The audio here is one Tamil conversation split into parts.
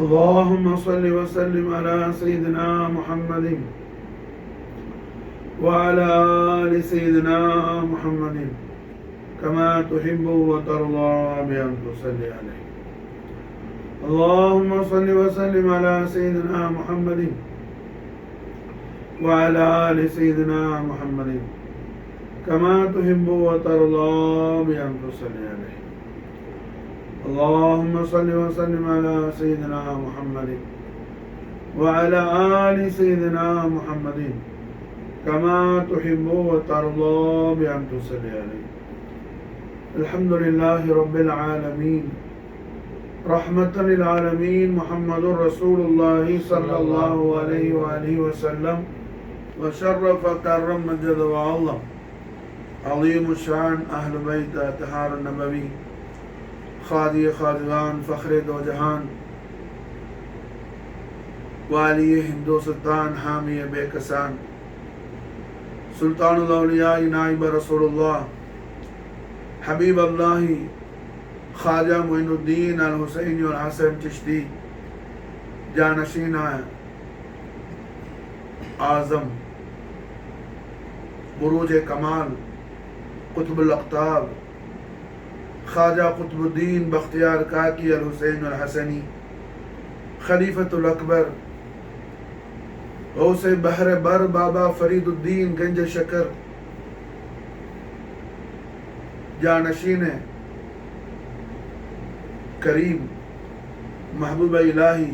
اللهم صل وسلم على سيدنا محمد وعلى آل سيدنا محمد كما تحب وترضى بأن تصلي عليه. اللهم صل وسلم على سيدنا محمد وعلى آل سيدنا محمد كما تحب وترضى بأن تصلي عليه. اللهم صل وسلم على سيدنا محمد وعلى آل سيدنا محمد كما تحب وترضى بأن تصلي عليه. الحمد لله رب العالمين رحمة للعالمين محمد رسول الله صلى الله عليه وآله وسلم وشرف كرم مجد وعظم عظيم الشان أهل بيت طهار النبوي खादी खादगान फ़ख्र दो जहान वाली हिंदुस्तान हामी बेकसान सुल्तानुल औलिया नाइब रसूलुल्लाह हबीब अल्लाही ख्वाजा मोइनुद्दीन अल हुसैन और हसन चिश्ती जानशीना आज़म बुरूज कमाल कुतुबुल अख्ताब ख्वाजा कुतुबुद्दीन बख्तियार काकी अल हुसैन अल हसनी खलीफतुल अकबर गौसे बहर बर बाबा फरीदुद्दीन गंज शकर जानशीन करीम महबूब इलाही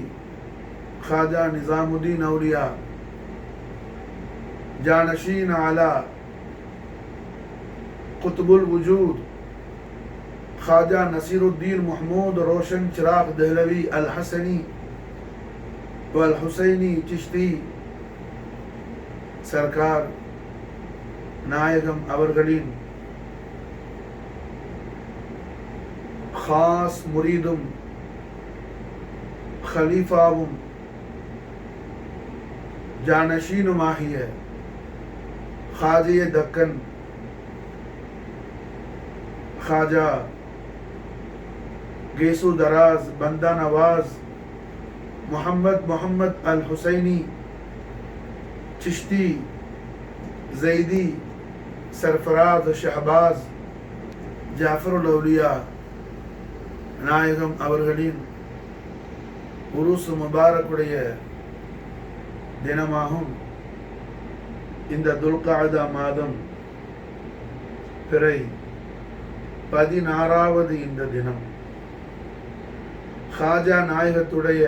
ख्वाजा निज़ामुद्दीन औलिया जानशीन आला कुतुबुल वजूद ख्वाजा नसीरुद्दीन महमूद रोशन चिराग दहलवी अल हसनी वल हुसैनी चिश्ती सरकार नायगम अवरगलीन खास मुरीदुम खलीफावुम जानशीन माही है ख्वाजा दक्कन ख्वाजा गेसु दराज बंदा नवाज मोहम्मद अल हुसैनी चिश्ती जैदी सरफराज शहबाज जाफरुल औलिया नायगम अवरगलीन उरुस मुबारकुடைய தினமாகும் இந்த துல்காதா மாதம் பிறை 16வது இந்த தினம் ख्वाजा நாயகத்துடைய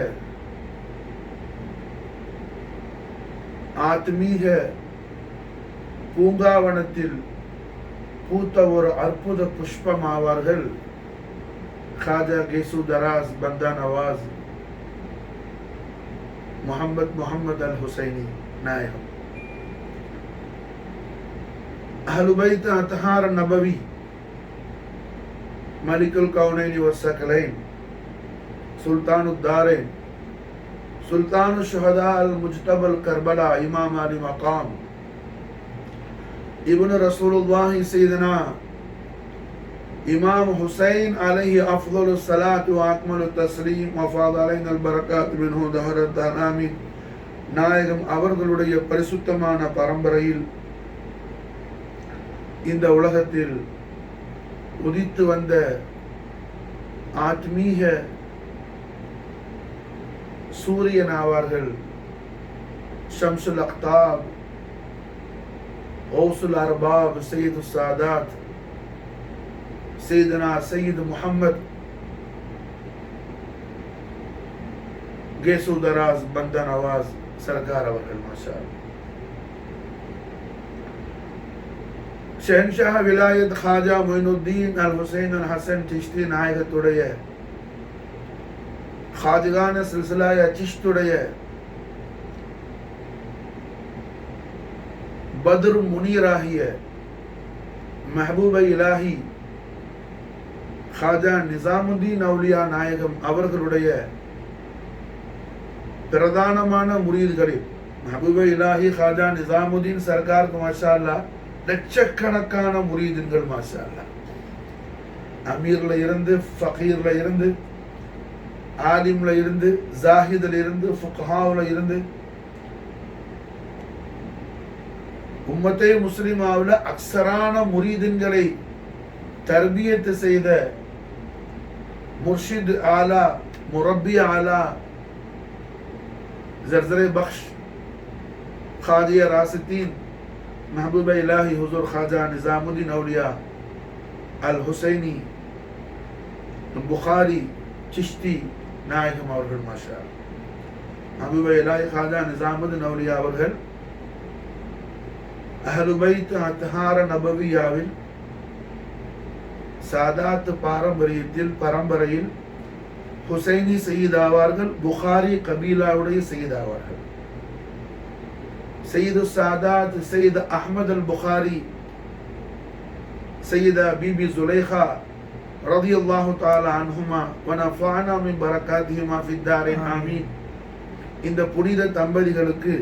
ஆத்மீக பூங்காவனத்தில் பூத்த ஒரு அற்புத புஷ்பம் ஆவார்கள் ख्वाजा गेसु दराज बंदा नवाज मोहम्मद अल हुसैनी नायகம் अहलु बैत अतहार नबवी मलिकुल कौनैन वस्सकलैन सुल्तानुद्दारैन सुल्तानु शुहदा अल मुज्तबल करबला इमाम अली मकाम इब्न रसूलुल्लाह सैयदना इमाम हुसैन अलैहि अफदलु सलात व अकमलु तस्लीम व फ़ाद अलैना अल बरकात मिन्हु दहरत आमीन நாயகம் அவர்களுடைய பரிசுத்தமான பரம்பரையில் இந்த உலகத்தில் உதித்து வந்த ஆத்மீக சூரியன் ஆவார்கள் ஷம்சுல் அக்தாப் गौसुल अरबाब सैयद सादात सैयदना सैयद मोहम्मद गेसु दराज बंदा नवाज सरकार अवர்கள் माशाअल्लाह शहनशाह विलायत ख्वाजा मोइनुद्दीन अल हुसैन अल हसन चिश्ती நாயகத்துடைய ख्वाजगान सिलसिला चिश्तुடைய बद्र मुनीराहिय महबूब इलाही ख्वाजा निजामुद्दीन औलिया நாயகம் அவர்களுடைய பிரதானமான முரீதுகளில் महबूब इलाही ख्वाजा निजामुद्दीन सरकार को माशाअल्लाह லட்சக்கணக்கான முரீதுகள் மாஷா அல்லாஹ் அமீர்ல இருந்து ஃபகீர்ல இருந்து ஆலிம்ல இருந்து, ஜாஹிதுல இருந்து, ஃபுக்ஹாவுல இருந்து, உம்மத்தே முஸ்லிமாவில் அக்ஸரான முரீதின்களை தர்பியத்து செய்த முர்ஷித் ஆலா, முரப்பி ஆலா, ஜர்ஜரே பக்ஷ், खादिया रासितीन, महबूब इलाही हुजूर ख्वाजा निजामुद्दीन औलिया अल हुसैनी बुखारी चिश्ती நாயகம் அவர்கள் மாஷா महबूब इलाही ख्वाजा निजामुद्दीन औलिया அவர்கள் அஹ்லு பைத் அத்ஹார நபவியாவில் சாதாத் பாரம்பரியத்தில் பரம்பரையில் ஹுசைனி சையீத் ஆவார்கள். புகாரி கபீலாவுடைய சையீத் ஆவார்கள். सैयद सादात सैयद अहमद अल बुखारी, सैयदा बीबी जुलेखा रदियल्लाहु ताला अन्हुमा व नफ़अना मिन बरकातिहिमा फ़िद दारिन आमीन. இந்த புனித தம்பதிகளுக்கு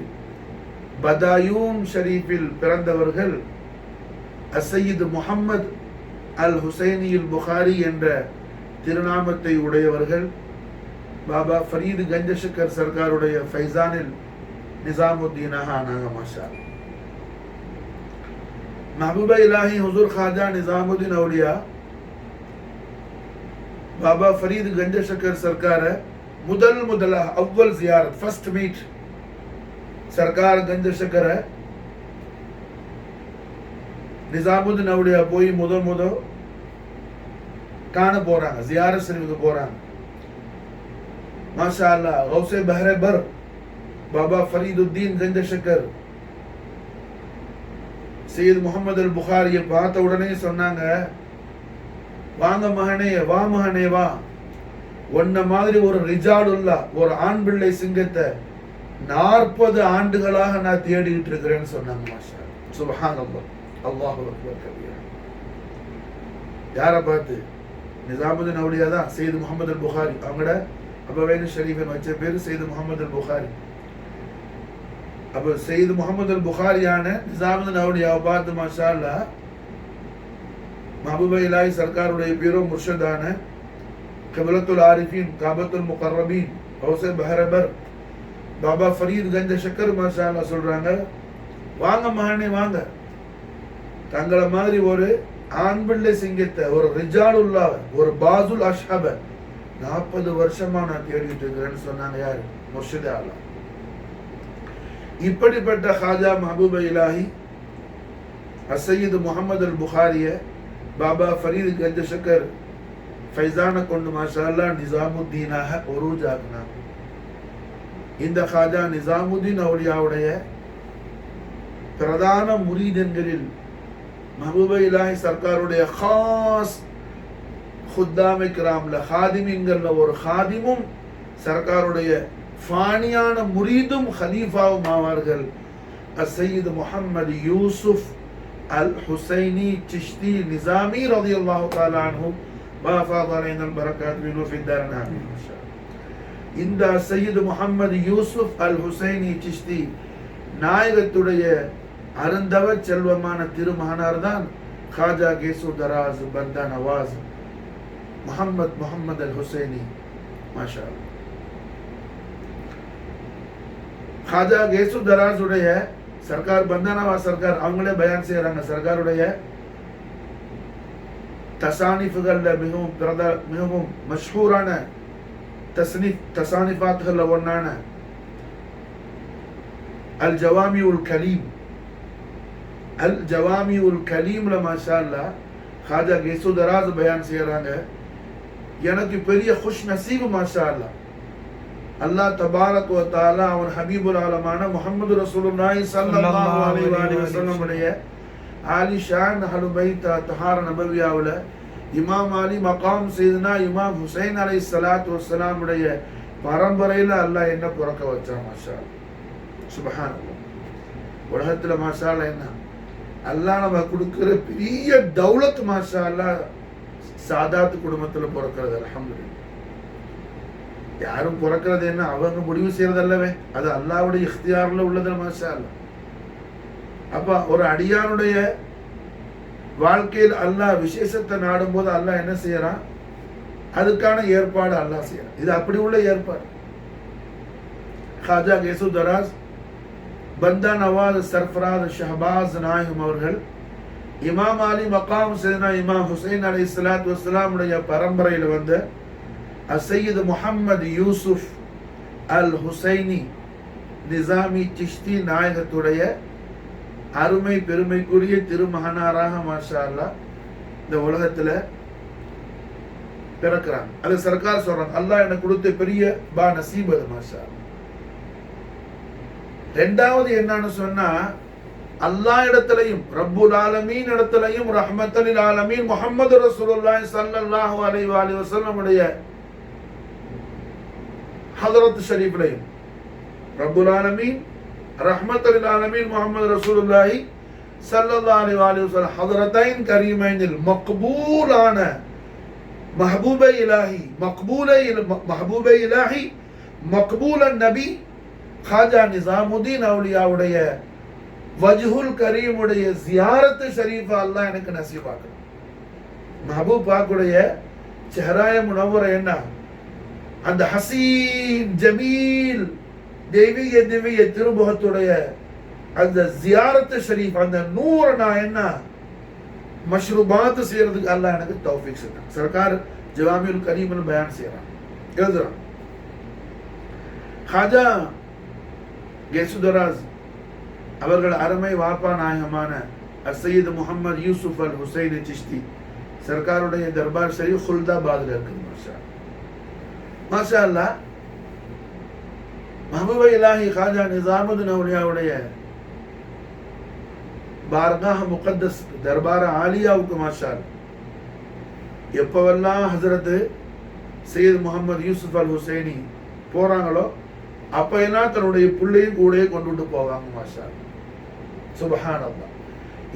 பதாயூன் ஷரீஃபில் பிறந்தவர்கள் அசையீத் முஹம்மது அல் ஹுசைனி அல் புகாரி என்ற திருநாமத்தை உடையவர்கள். பாபா ஃபரீத் கஞ்சஷக்கர் சர்க்காருடைய ஃபைசானில் நிசாமுத்தீன் ஆனாங்க மாஷா. महबूब इलाही हुजूर ख्वाजा निजामुद्दीन औलिया बाबा फरीद गंज शकर सरकार முதலா அவ்வல் ஜியாரத் ஃபர்ஸ்ட் மீட் சர்க்கார் கஞ்ச ஷக்கர நிசாமுதீன் औलिया போய் முத காண போறாங்க, ஜியாரத் ஷரீஃபுக்கு போறாங்க. மாஷா அல்லாஹ். கௌஸே பஹ்ரே பர் பாபா ஃபரீதுத்தீன் கஞ்ச ஷக்கர் சையத் முஹம்மது அல் புகாரியை பார்த்த உடனே சொன்னாங்க, வாங்க மகனே, வா மகனே வா, ஒன்ன மாதிரி ஒரு ரிஜாலுல்லா, ஒரு ஆண் பிள்ளை சிங்கத்தை 40 ஆண்டுகளாக நான் தேடிட்டு இருக்கிறேன்னு சொன்னாங்க. மாஷா சுப்ஹானல்லாஹ், அல்லாஹு அக்பர் கபீரா. யாரை பார்த்து? நிசாமுதீன் औलिया தான் சையத் முஹம்மது அல் புகாரி. அவங்களோட அபவைன் ஷரீஃபின் வச்ச பேரு சையத் முஹம்மது அல் புகாரி. अब सईद मोहम्मद अल बुखारिया ने निजामुद्दीन औलिया பார்த்து மாஷா அல்லாஹ் महबूब इलाही सरकार உடைய பீரோ முர்ஷிதான கிப்லத்துல் ஆரிஃபீன் காபத்துல் முகர்ரபீன் கௌஸே பஹ்ரபர் பாபா ஃபரீத் கஞ்ச ஷக்கர் மாஷா அல்லாஹ் சொல்றாங்க, வாங்க மகனே வாங்க, தங்கள மாதிரி ஒரு ஆண் பிள்ளை சிங்கத்தை, ஒரு ரிஜாலுல்லா, ஒரு பாசுல் அஷ்ஹப 40 வருஷமா நான் தேடிட்டு இருக்கிறேன்னு சொன்னாங்க. யாரு? முர்ஷித் ஆலா. இப்படிப்பட்ட ख्वाजा महबूब इलाही सैयद முஹம்மது அல் புகாரிய பாபா ஃபரீத் கஞ்ச ஷக்கர் ஃபைசான கொண்டு மாஷா அல்லாஹ் நிசாமுத்தீனாக உரூஜ் ஆகினாங்க. இந்த ख्वाजा நிசாமுத்தீன் औलियाவுடைய பிரதான முரீதன்களில் महबूब इलाही சர்க்காருடைய खास खुद्दाम கிராம்ல खादिमीன்கள்ல ஒரு खादिமும் சர்க்காருடைய ஃபானியான முரீதும் ஹலீஃபாவும் ஆவார்கள். அசையீத் முஹம்மது யூசுப் அல் ஹுசைனி சிஷ்தி நிசாமி ரலியல்லாஹு தஆலா அன்ஹு வஃபாத அலைனா அல் பரக்காத் மின்ஹு ஃபி தாரின் ஆமீன். இந்த சையீத் முஹம்மது யூசுப் அல் ஹுசைனி சிஷ்தி நாயகத்துடைய அருந்தவ செல்வமான திருமகனார் தான் ख्वाजा கேசு தராஸ் பந்தா நவாஸ் முஹம்மது அல் ஹுசைனி. மாஷா அல்லாஹ். ख्वाजा கேசு தராஸ் உடைய சர்க்கார் பந்தனவா சர்க்கார் அவங்களே பயான் செய்யறாங்க. சர்க்காருடைய தசானிஃபுகள்ல மிகவும் மஷ்ஹூரான தசானிஃபாத்துகள்ல ஒன்னான அல் ஜவாமி உல் கலீம், அல் ஜவாமி உல் கலீம்ல மாஷா அல்லாஹ் ख्वाजा கேசு தராஸ் பயான் செய்யறாங்க. எனக்கு பெரிய खुश நசீபு மாஷா அல்லாஹ், அல்லாஹ் தபாரக் வ தஆலா அவன் ஹபீபுல் ஆலமான முஹம்மது ரசூலுல்லாஹி ஸல்லல்லாஹு அலைஹி வஸல்லம் உடைய ஆலி ஷான் அஹ்லு பைத் தஹார நபவியாவுல இமாம் அலி மகாம் சையதுனா இமாம் ஹுசைன் அலைஹிஸ்ஸலாத்து வஸ்ஸலாம் உடைய பரம்பரையில அல்லாஹ் என்ன பிறக்க வச்சான். மாஷா அல்லாஹ் சுப்ஹானல்லாஹ். உலகத்துல மாஷா அல்லாஹ் என்ன அல்லாஹ் நம்ம கொடுக்கிற பெரிய தௌலத் மாஷா அல்லாஹ் சாதாத் குடும்பத்துல பிறக்கிறது. அல்ஹம்துலில்லாஹ். யாரும் பிறக்கிறது என்ன அவங்க முடிவு செய்யறது அல்லவே, அது அல்லாஹ்வுடைய இख्तियारல உள்ளது. மாஷா அல்லாஹ். அப்ப ஒரு அடியானுடைய வாழ்க்கையில் அல்லாஹ் விசேஷத்தை நாடும் போது அல்லாஹ் என்ன செய்யறான்? அதுக்கான ஏற்பாடு அல்லாஹ் செய்யறான். இது அப்படி உள்ள ஏற்பாடு. காஜா கேசு தராஸ் பந்தா நவாஸ் சர்ஃபராஸ் ஷஹபாஸ் நாயகம் அவர்கள் இமாம் அலி மகாம் சையதுனா இமாம் ஹுசைன் அலைஹிஸ்ஸலாத்து வஸ்ஸலாம் உடைய பரம்பரையில் வந்த அசையீத் முஹம்மது யூசுப் அல் ஹுசைனி நிசாமி சிஷ்தி நாயகத்துடைய அருமை பெருமைக்குரிய திருமகனாராக மாஷா அல்லாஹ் இந்த உலகத்துல பிறக்கிறாங்க. அது சர்க்கார் சொல்றாங்க, அல்லாஹ் எனக்கு கொடுத்த பெரிய பா நசீப் அது மாஷா. ரெண்டாவது என்னன்னு சொன்னா, அல்லாஹ் இடத்திலையும் ரப்புல் ஆலமீன் இடத்திலையும் ரஹ்மத்துல் ஆலமீன் முஹம்மது ரசூலுல்லாஹி ஸல்லல்லாஹு அலைஹி வஸல்லம் உடைய ஹதரத் ஷரீஃப்லையும் ரப்புல் ஆலமீன் ரஹ்மத்துல் ஆலமீன் முஹம்மது ரசூலுல்லாஹி ஸல்லல்லாஹு அலைஹி வஸல்லம் ஹதரத்தைன் கரீமைனில் மக்பூலான மஹபூபை இலாஹி மஹபூபை இலாஹி மக்பூலன் நபி காஜா நிசாமுதீன் அவுலியாவுடைய வஜ்ஹுல் கரீமுடைய ஜியாரத் ஷரீஃபா அல்லாஹ் எனக்கு நசீபாக்கணும். மஹபூப் பாக்குடைய செஹராய முனவ்வர என்ன, அந்த ஹசீன் ஜமீல் தெய்வீக திவ்ய திருமுகத்துடைய அந்த ஜியாரத் ஷரீஃப், அந்த நூறு நான் என்ன மஷ்ரூபாத் செய்யறதுக்கு அல்லாஹ் எனக்கு தௌஃபீக் செய்யறான். சர்க்கார் ஜவாமியுல் கரீம்னு பயான் செய்யறான், எழுதுறான். காஜா கேசுதராஸ் அவர்கள் அருமை வாப்பா நாயகமான அசையீத் முஹம்மது யூசுப் அல் ஹுசைன் சிஷ்தி சர்க்காருடைய தர்பார் ஷரீஃப் குல்தாபாத்ல இருக்குது. மாஷா அல்லாஹ். மஹபூப இலாஹி காஜா நிசாமுதீன் அவுலியாவுடைய பார்காஹ் முகத்தஸ் தர்பார் ஆலியாவுக்கு மாஷா அல்லாஹ் எப்பவெல்லாம் ஹசரத் சையத் முஹம்மது யூசுப் அல் ஹுசைனி போறாங்களோ அப்ப என்ன தன்னுடைய பிள்ளையும் கூட கொண்டு போவாங்க. மாஷா சுப்ஹானல்லாஹ்.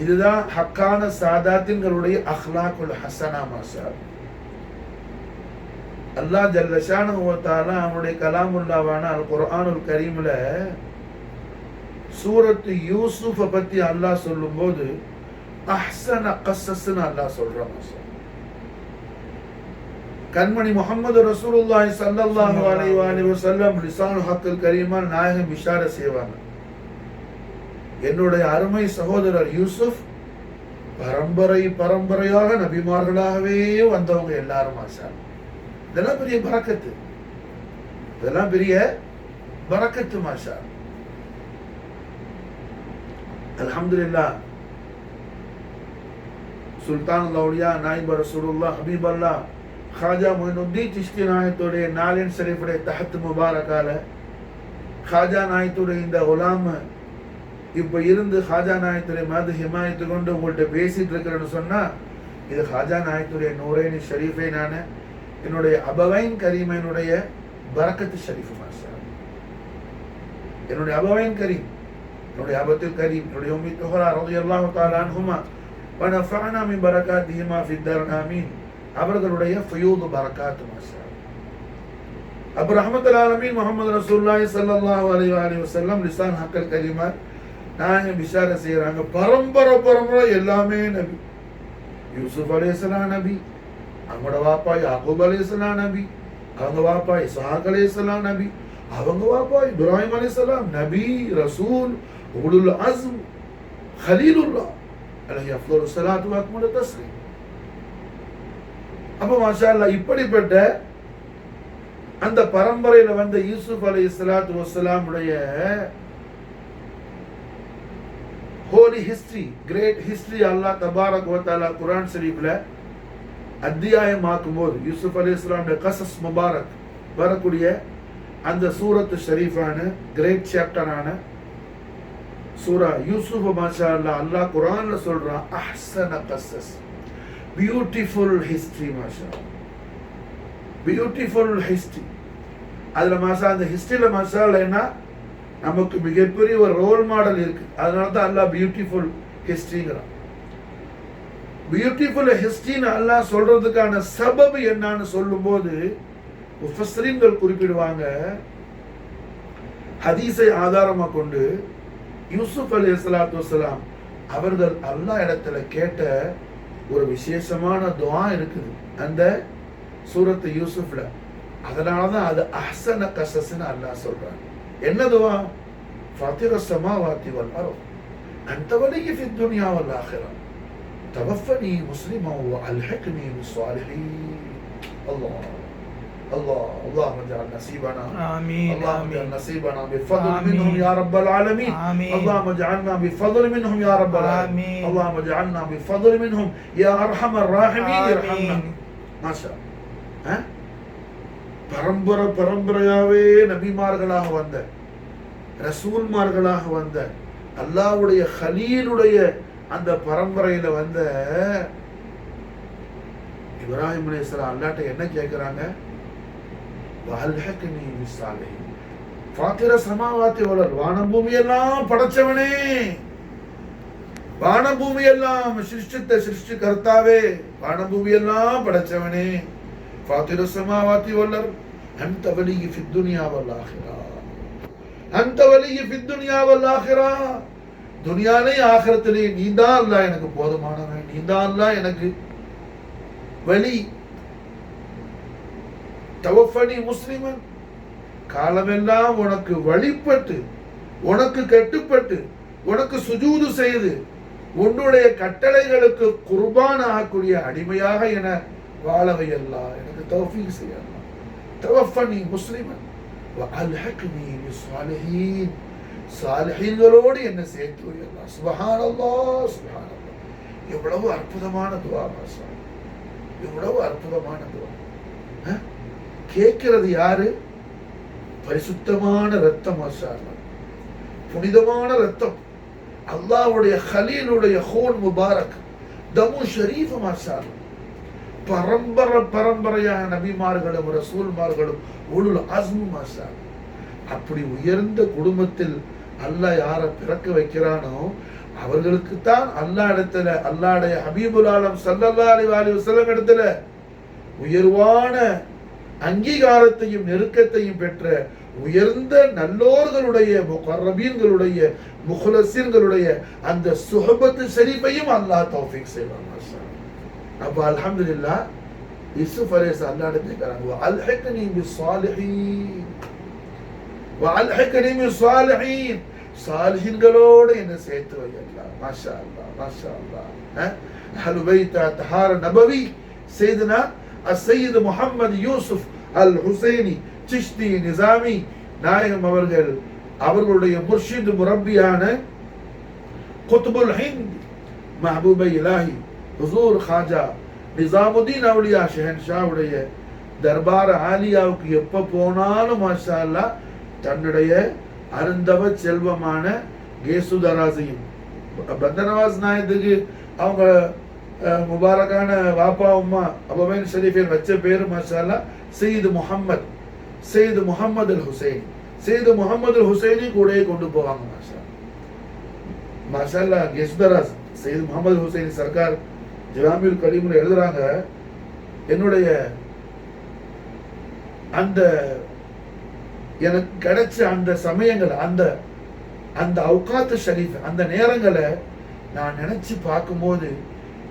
இதுதான் ஹக்கான சாதாத்தின்களுடைய அஹ்லாக்குல் ஹசனா. மாஷா அல்லாஹ் ஜல்ல ஷானஹு வ தஆலா அவனுடைய கலாமுல்லாவான அல் குர்ஆனுல் கரீம்ல சூரத் யூசுஃப பத்தி அல்லாஹ் சொல்லும்போது அஹ்ஸன கஸஸ்னு அல்லாஹ் சொல்றான். மாஷா கண்மணி முஹம்மது ரசூலுல்லாஹி ஸல்லல்லாஹு அலைஹி வஸல்லம் லிசானுல் ஹக்கில் கரீமால் நாயகம் பிஷார செய்வாங்க, என்னுடைய அருமை சகோதரர் யூசுப் பரம்பரையாக நபிமார்களாகவே வந்தவங்க எல்லாரும். மாஷா இதெல்லாம் பெரிய பரக்கத்து, இதெல்லாம் பெரிய பரக்கத்து. மாஷா அல்ஹம்துலில்லாஹ். சுல்தான் அவுலியா நாயிப் ரசூலுல்லாஹ் ஹபீபல்லாஹ் खाजा मोइनुद्दीन चिश्ती नायतोड़े नालिन शरीफुடைய தஹத் முபாரகால खाजा நாயத்துடைய இந்த குலாம் இப்ப இருந்து खाजा நாயத்துடைய மது ஹிமாயத்து கொண்டு உங்கள்ட்ட பேசிட்டு இருக்கறேன்னு சொன்னா, இது खाजा நாயத்துடைய நூரைனி ஷரீஃபைனான என்னுடைய அபவைன் கரீமைனுடைய பரக்கத் ஷரீஃப். மாஷா என்னுடைய அபவைன் கரீம், என்னுடைய அபத்துல் கரீம், என்னுடைய உம்மி துஹரா ரலியல்லாஹு தஆலா அன்ஹுமா வ நஃபஅனா மின் பரகாத்திஹிமா ஃபித் தர் ஆமீன் அவர்களுடைய ஃபயூது பரக்காத். மாஷா அப்ப ரஹ்மத்துல் ஆலமீன் முஹம்மது ரசூலுல்லாஹி ஸல்லல்லாஹு அலைஹி வஸல்லம் லிசான் ஹக்கல் கரீமா நாயகம் பிஷார செய்யறாங்க. பரம்பரை எல்லாமே நபி. யூசுப் அலைஹிஸ்ஸலாம் நபி, அவங்களோட வாப்பா யாக்கூப் அலைஹிஸ்ஸலாம் நபி, அவங்க வாப்பா இஸ்ஹாக் அலைஹிஸ்ஸலாம் நபி, அவங்க வாப்பா இப்ராஹிம் அலைஹிஸ்ஸலாம் நபி, ரசூல், உலுல் அஸ்ம், கலீலுல்லாஹ் அலைஹி அஃதலுஸ் ஸலாத்து வ அத்மு தஸ்லீம். அப்ப மாஷா அல்லாஹ் இப்படிப்பட்ட அந்த பரம்பரையில வந்த யூசுப் அலைஹிஸ்ஸலாத்து வஸ்ஸலாம் உடைய ஹோலி ஹிஸ்டரி, கிரேட் ஹிஸ்டரி அல்லாஹ் தபாரக் வ தஆலா குர்ஆன் ஷரீஃப்ல அத்தியாயமாக்கும் போது யூசுப் அலைஹிஸ்ஸலாமுடைய கஸஸ் முபாரக் வரக்கூடிய அந்த சூரத் ஷரீஃபான கிரேட் சாப்டரான சூரா யூசுப் மாஷா அல்லாஹ் அல்லாஹ் குர்ஆன்ல சொல்றான் அஹ்ஸன கஸஸ், பியூட்டிஃபுல் ஹிஸ்டரி. மாஷா பியூட்டிஃபுல் ஹிஸ்டரி. அதுல மாஷா அந்த ஹிஸ்டரியில மாஷா என்ன நமக்கு மிகப்பெரிய ஒரு ரோல் மாடல் இருக்கு. அதனால தான் அல்லாஹ் பியூட்டிஃபுல் ஹிஸ்டரிங்கிறான். பியூட்டிஃபுல் ஹிஸ்டரின்னு அல்லாஹ் சொல்றதுக்கான சபபு என்னன்னு சொல்லும்போது முஃபஸ்ஸரீன்கள் குறிப்பிடுவாங்க, ஹதீஸை ஆதாரமா கொண்டு யூசுப் அலைஹிஸ்ஸலாத்து வஸ்ஸலாம் அவர்கள் அல்லாஹ் இடத்துல கேட்ட ஒரு விசேஷமான துஆ இருக்குது. அந்த சூரத்து யூசுஃப்ல. அதனாலதான் அது அஹ்ஸன கஸஸ்னு அல்லாஹ் சொல்றான். என்ன துவா? ஃபாத்திர ஸமாவாதி வல் அர்த் அன்த வலிய்யி ஃபித் துன்யா வல் ஆখিরা தவஃபனி முஸ்லிமன் வ அல்ஹிக்னி பிஸ்ஸாலிஹீன். அல்லாஹ் الله اللهم اجعل نصيبنا آمين اللهم آمين اجعل نصيبنا بفضل آمين منهم يا رب العالمين آمين اللهم اجعلنا بفضل منهم يا رب العالمين آمين اللهم اجعلنا بفضل منهم يا ارحم الراحمين ارحمنا. மாஷா பரம்பரையாவே நபிமார்களாக வந்த ரசூல்மார்களாக வந்த அல்லாஹ்வுடைய கலீலுடைய அந்த பரம்பரையில வந்த இப்ராஹிம் அலைஹிஸ்ஸலாம் அல்லாஹ்ட்ட என்ன கேட்கிறாங்க? வஅல்ஹிக்னி பிஸ்ஸாலிஹீன். ஃபாத்திர ஸமாவாத்தி வல் அர்த், வானம் பூமி எல்லாம் படைச்சவனே, வானம் பூமி எல்லாம் சிருஷ்டி கர்த்தாவே, வானம் பூமி எல்லாம் படைச்சவனே, ஃபாத்திர ஸமாவாத்தி வல் அர்த் அன்த வலிய்யி ஃபித் துன்யா வல் ஆখিরা அன்த வலிய்யி ஃபித் துன்யா வல் ஆখিরা. துனியாலே ஆখিরাத்திலே நீதான் அல்லாஹ் எனக்கு போதுமானவன், நீதான் அல்லாஹ் எனக்கு வலி. தவஃபனி முஸ்லிமன், காலமெல்லாம் உனக்கு வழிபட்டு உனக்கு கட்டுப்பட்டு உனக்கு சுஜூது செய்து உன்னுடைய கட்டளைகளுக்கு குர்பான் ஆகக்கூடிய அடிமையாக என வாழவை அல்லாஹ் எனக்கு தௌஃபீக் செய்ய அல்லாஹ். தவஃபனி முஸ்லிமன் வ அல்ஹிக்னி பிஸ்ஸாலிஹீன், சாலிஹீன்களோடு என்ன சேர்த்து வை அல்லாஹ். சுப்ஹானல்லாஹ் சுப்ஹானல்லாஹ். எவ்வளவு அற்புதமான துஆ மாஷா, எவ்வளவு அற்புதமான துஆ. கேட்கிறது யாரு? பரிசுத்தமான ரத்தம் மாஷா அல்லாஹ், புனிதமான ரத்தம், அல்லாஹ்வுடைய கலீலுடைய ஹூன் முபாரக் தமு ஷரீஃப் மாஷா அல்லாஹ். பரம்பரையாக நபிமார்களும் ரசூல்மார்களும் உலுல் அஸ்ம் மாஷா அல்லாஹ். அப்படி உயர்ந்த குடும்பத்தில் அல்லாஹ் யாரை பிறக்க வைக்கிறானோ அவர்களுக்கு தான் அல்லாஹ் இடத்துல, அல்லாஹ்வுடைய ஹபீபுல் ஆலம் ஸல்லல்லாஹு அலைஹி வஸல்லம் இடத்துல உயர்வான அங்கீகாரத்தையும் நெருக்கத்தையும் பெற்ற உயர்ந்த நல்லோர்களுடைய முகர்ரபீன்களுடைய முஹ்லஸீன்களுடைய அந்த சுஹபத் ஷரீஃபையும் அல்லாஹ் தௌஃபீக் செய்வான். அப்ப அல்ஹம்துலில்லாஹ் யூசுப் அலைஹிஸ்ஸலாம் அல்லாஹ் கேக்குறாங்க, வ அல்ஹிக்னி பிஸ்ஸாலிஹீன் வ அல்ஹிக்னி பிஸ்ஸாலிஹீன், சாலிஹீன்களோடு என்ன சேர்த்து வை அல்லாஹ். மாஷா அல்லாஹ் மாஷா அல்லாஹ். அஹ்லு பைத் தஹார நபவி சையதுனா அஸ்ஸையீத் முஹம்மது யூசுப் அல் ஹுசைனி சிஷ்தி நிசாமி நாயகம் அவர்கள், அவர்களுடைய முர்ஷித் முரப்பியான குத்புல் ஹிந்த் மஹபூபை இலாஹி ஹுசூர் காஜா நிசாமுதீன் அவுலியா ஷஹன்ஷாவுடைய தர்பார் ஆலியாவுக்கு எப்ப போனாலும் மாஷா அல்லாஹ் தன்னுடைய அருந்தவ செல்வமான கேசுதராசையும் பந்தனவாஸ் நாயத்துக்கு அவங்க முபாரக்கான வாப்பா அம்மா அபவைன் ஷரீஃபில் வச்ச பேரு மாஷா அல்லாஹ் சையீத் முஹம்மத், சையீத் முஹம்மது அல் ஹுசைனி, சையீத் முஹம்மது அல் ஹுசைனி கூடயே கொண்டு போவாங்க மாஷா மாஷா அல்லாஹ். கேசுதராஸ் சையீத் முஹம்மது அல் ஹுசைனி சர்க்கார் ஜவாமியுல் கலீம்ல எழுதுறாங்க, என்னுடைய அந்த எனக்கு கிடைச்ச அந்த சமயங்கள், அந்த அந்த அவுகாத்து ஷரீஃப், அந்த நேரங்களை நான் நினைச்சு பார்க்கும்போது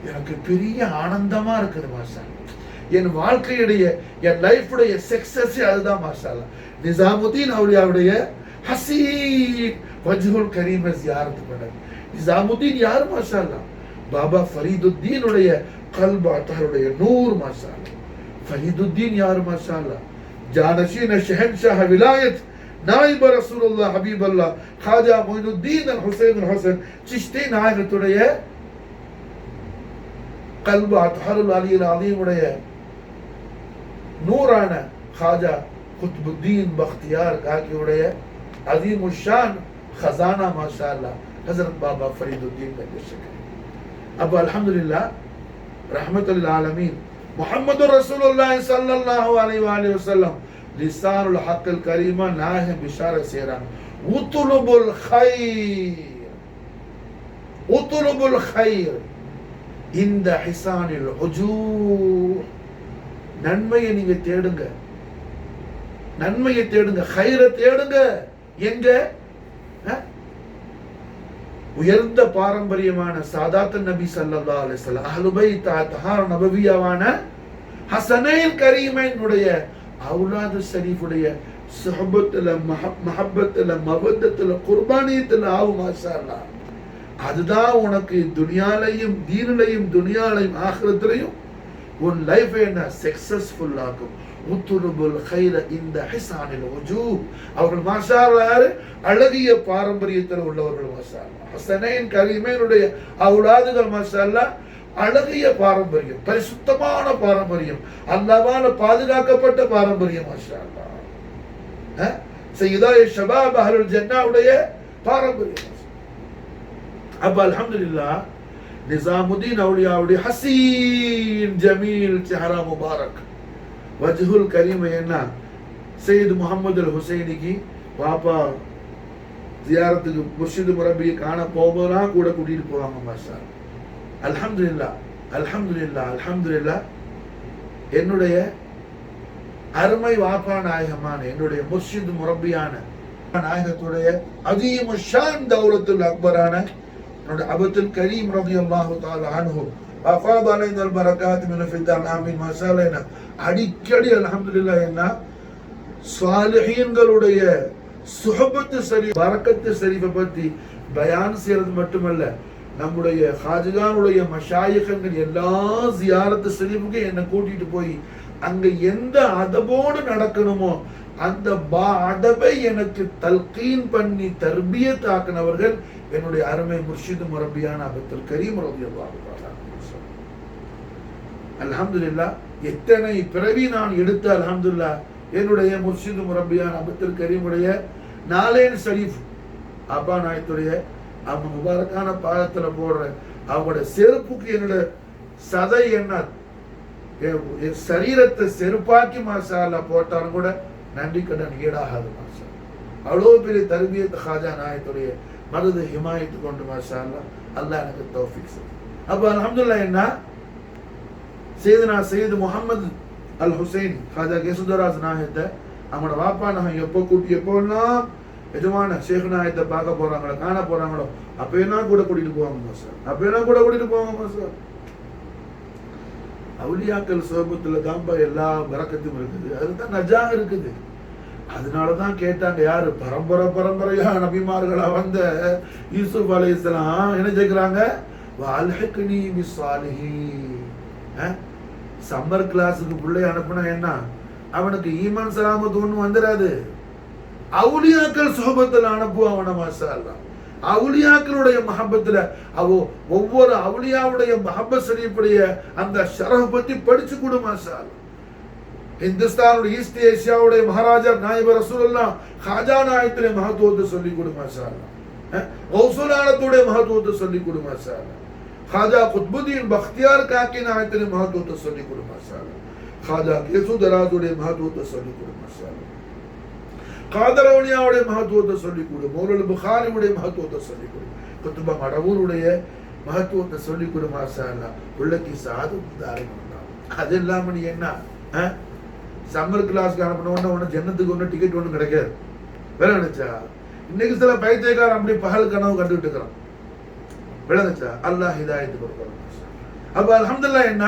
எனக்கு பெரிய ஆனந்தமா இருக்குது மாஷா. என் வாழ்க்கையுடைய என் லைஃபுடைய சக்சஸ் அதுதான் மாஷா அல்லாஹ். நிசாமுதீன் அவுலியாவுடைய ஹசீன் வஜ்ஹுல் கரீம் ஜியாரத் பண்ண நிசாமுதீன் யார் மாஷா அல்லாஹ்? பாபா ஃபரீதுத்தீன் உடைய கல்ப் அத்தஹருடைய நூர் மாஷா அல்லாஹ். ஃபரீதுத்தீன் யார் மாஷா அல்லாஹ்? ஜானஷீன ஷஹன்ஷாஹ் விலாயத் நாயிப ரசூலுல்லாஹ் ஹபீபுல்லாஹ் காஜா மொயினுத்தீன் அல் ஹுசைன் அல் ஹசன் சிஷ்தி நாயகத்துடைய கல்பு அத்ஹருல் அலியுல் அலீமுடைய நூரான காஜா குத்புத்தீன் பக்தியார் காக்கியுடைய அதீமுஷான் खजाना माशाअल्लाह हजरत बाबा फरीदुद्दीन का दर्शक है. अब अल्हम्दुलिल्लाह रहमतुल आलमीन मुहम्मदुर रसूलुल्लाह सल्लल्लाहु अलैहि वसल्लम लिसानुल हक़्क़िल करीमा नाह बिशारत सेरा उतलुबुल खैर இந்த ஹிசானில் உஜூர், நன்மையை நீங்க தேடுங்க, நன்மையை தேடுங்க, ஹைரை தேடுங்க. எங்க? உயர்ந்த பாரம்பரியமான சாதாத் நபி ஸல்லல்லாஹு அலைஹி வஸல்லம் அஹ்லு பைத் தஹார நபவியாவான ஹசனைன் கரீமைனுடைய அவுலாது ஷரீஃபுடைய சுஹபத்துல மஹப்பத்துல மவத்தத்துல குர்பானியத்துல ஆகும் மாஷா அல்லாஹ். அதுதான் உனக்கு துனியாலையும் தீனிலையும் துனியாலையும் ஆகிரத்திலையும் உன் லைஃப் என்ன சக்சஸ்ஃபுல் ஆகும். முத்துனுபுல் கைர இந்த ஹிசானில் வஜூஹ். அவர்கள் மாஷா அல்லாஹ் யாரு? அழகிய பாரம்பரியத்தில் உள்ளவர்கள் மாஷா அல்லாஹ். ஹசனைன் கரீமைனுடைய அவுலாதுகள் மாஷா அல்லாஹ் அழகிய பாரம்பரியம், பரிசுத்தமான பாரம்பரியம், அல்லாஹ்வால பாதுகாக்கப்பட்ட பாரம்பரியம் மாஷா அல்லாஹ். சையதா ஷபாப் அஹ்லுல் ஜன்னாவுடைய பாரம்பரியம். அப்ப அல்ஹம்துலில்லாஹ் நிசாமுதீன் அவுலியாவுடைய ஹசீன் ஜமீல் செஹரா முபாரக் வஜ்ஹுல் கரீம் என்ன சையத் முஹம்மது அல் ஹுசைனிக்கு பாப்பா ஜியாரத்துக்கு முர்ஷித் முரப்பியை காண போகும்போதெல்லாம் கூட கூட்டிட்டு போவாங்க மாஷா. அல்ஹம்துலில்லாஹ் அல்ஹம்துலில்லாஹ் அல்ஹம்துலில்லாஹ். என்னுடைய அருமை வாப்பா நாயகமான என்னுடைய முர்ஷித் முரப்பியான நாயகத்துடைய அதீம ஷான் தௌலத்துல் அக்பரான என்னுடைய அபுல் கரீம் ரலியல்லாஹு தஆலா அன்ஹு வஃபாத் அலைஹில் பரக்காத் மின் ஃபித்தால் ஆமீன் மாஷா அல்லாஹ். அடிக்கடி அல்ஹம்துலில்லாஹ் என்ன சாலிஹீன்களுடைய சுஹபத் ஷரீஃப் பரக்கத் ஷரீஃபை பத்தி பயான் செய்யறது மட்டுமல்ல, நம்முடைய ஹாஜிகானுடைய மஷாயிகங்கள் எல்லா ஜியாரத் ஷரீஃபுக்கு என்னை கூட்டிட்டு போய் அங்க எந்த அதபோடு நடக்கணுமோ அந்த அதபை எனக்கு தல்கீன் பண்ணி தர்பியத் ஆக்கினவர்கள் என்னுடைய அருமை முர்ஷித் முரப்பியான அபுல் கரீம் ரலியல்லாஹு தஆலா. அல்ஹம்துலில்லாஹ் எத்தனை பிறவி நான் எடுத்த அல்ஹம்துலில்லாஹ் என்னுடைய முர்ஷித் முரப்பியான அபுல் கரீமுடைய நாலேன் ஷரீஃப் அப்பா நாயத்துடைய அவங்க முபாரக்கான பாதத்துல போடுற அவங்களுடைய செருப்புக்கு என்னோட சதை என்ன சரீரத்தை செருப்பாக்கி மாஷா அல்லாஹ் போட்டாலும் கூட நன்றி கடன் ஈடாகாது மாஷா. அவ்வளோ பெரிய தர்பியத் ஹாஜா நாயத்துடைய மனது ஹிமாயத்து கொண்டு மாஷா அல்லாஹ் அல்லாஹ் எனக்கு தௌஃபீக் செய்யும். அப்ப அல்ஹம்துலில்லாஹ் என்ன சையதுனா சையத் முஹம்மது அல் ஹுசைன் ஹாஜா கேசுதராஸ் நாயத்தை அவங்களோட வாப்பா நான் எப்போல்லாம் எஜமான ஷேக் நாயத்தை பார்க்க போறாங்களோ காண போறாங்களோ அப்பெல்லாம் கூட கூட்டிட்டு போவாங்க மாஷா. அப்பெல்லாம் கூட கூட்டிட்டு போவாங்க மாஷா. அவுலியாக்கள் சோபத்துல தான்ப்பா எல்லா பரக்கத்தும் இருக்குது, அதுதான் நஜாக இருக்குது. அதனாலதான் கேட்டாங்க யாரு பரம்பரையா நபிமார்களா வந்த யூசுப் அலைஹிஸ்ஸலாம் என்ன கேக்குறாங்க, வஅல்ஹிக்னி பிஸ்ஸாலிஹீன். சம்மர் கிளாஸுக்கு பிள்ளை அனுப்புனா என்ன அவனுக்கு ஈமான் சலாமத் ஒண்ணு வந்துடாது. அவுலியாக்கள் சோபத்துல அனுப்புவான் மாஷா அல்லாஹ். அவுலியாக்களுடைய மஹப்பத்துல ஒவ்வொரு அவுலியாவுடைய மஹப்பத் ஷரீஃபுடைய அந்த ஷரஃப் பத்தி படிச்சு கொடு மாஷா அல்லாஹ். இந்துஸ்தானுடைய ஈஸ்ட் ஏசியாவுடைய மகாராஜா நாயிப ரசூலுல்லாஹ் ஹாஜா நாயத்துடைய மகத்துவத்தை சொல்லி கொடு மாஷா அல்லாஹ். கௌசுல் ஆலத்துடைய மகத்துவத்தை சொல்லி கொடு மாஷா அல்லாஹ். ஹாஜா குத்புதீன் பக்தியார் காக்கி நாயத்துடைய மகத்துவத்தை சொல்லி கொடு மாஷா அல்லாஹ். ஹாஜா கேசு தராஜுடைய மகத்துவத்தை சொல்லி கொடு மாஷா அல்லாஹ். காதர் அவுலியாவுடைய மகத்துவத்தை சொல்லிக் கொடு, மௌலவி புகாரியுடைய மகத்துவத்தை சொல்லிக் கொடு, குத்துபா மடவூருடைய மகத்துவத்தை சொல்லிக் கொடு மாஷா அல்லாஹ். உள்ளக்கி சாது தாரியம். அது இல்லாம நீ என்ன சம்மர் கிளாஸ்க்கு அனுப்பின உடனே ஜன்னத்துக்கு ஒன்று டிக்கெட் ஒன்றும் கிடைக்காது. விளங்குச்சா? இன்னைக்கு சில பைத்தியக்காரன் அப்படி பகல் கனவு கண்டுகிட்டு இருக்கிறான். விளங்குச்சா? அல்லாஹ் ஹிதாயத்து கொடுக்கணும். அப்ப அல்ஹம்துலில்லாஹ் என்ன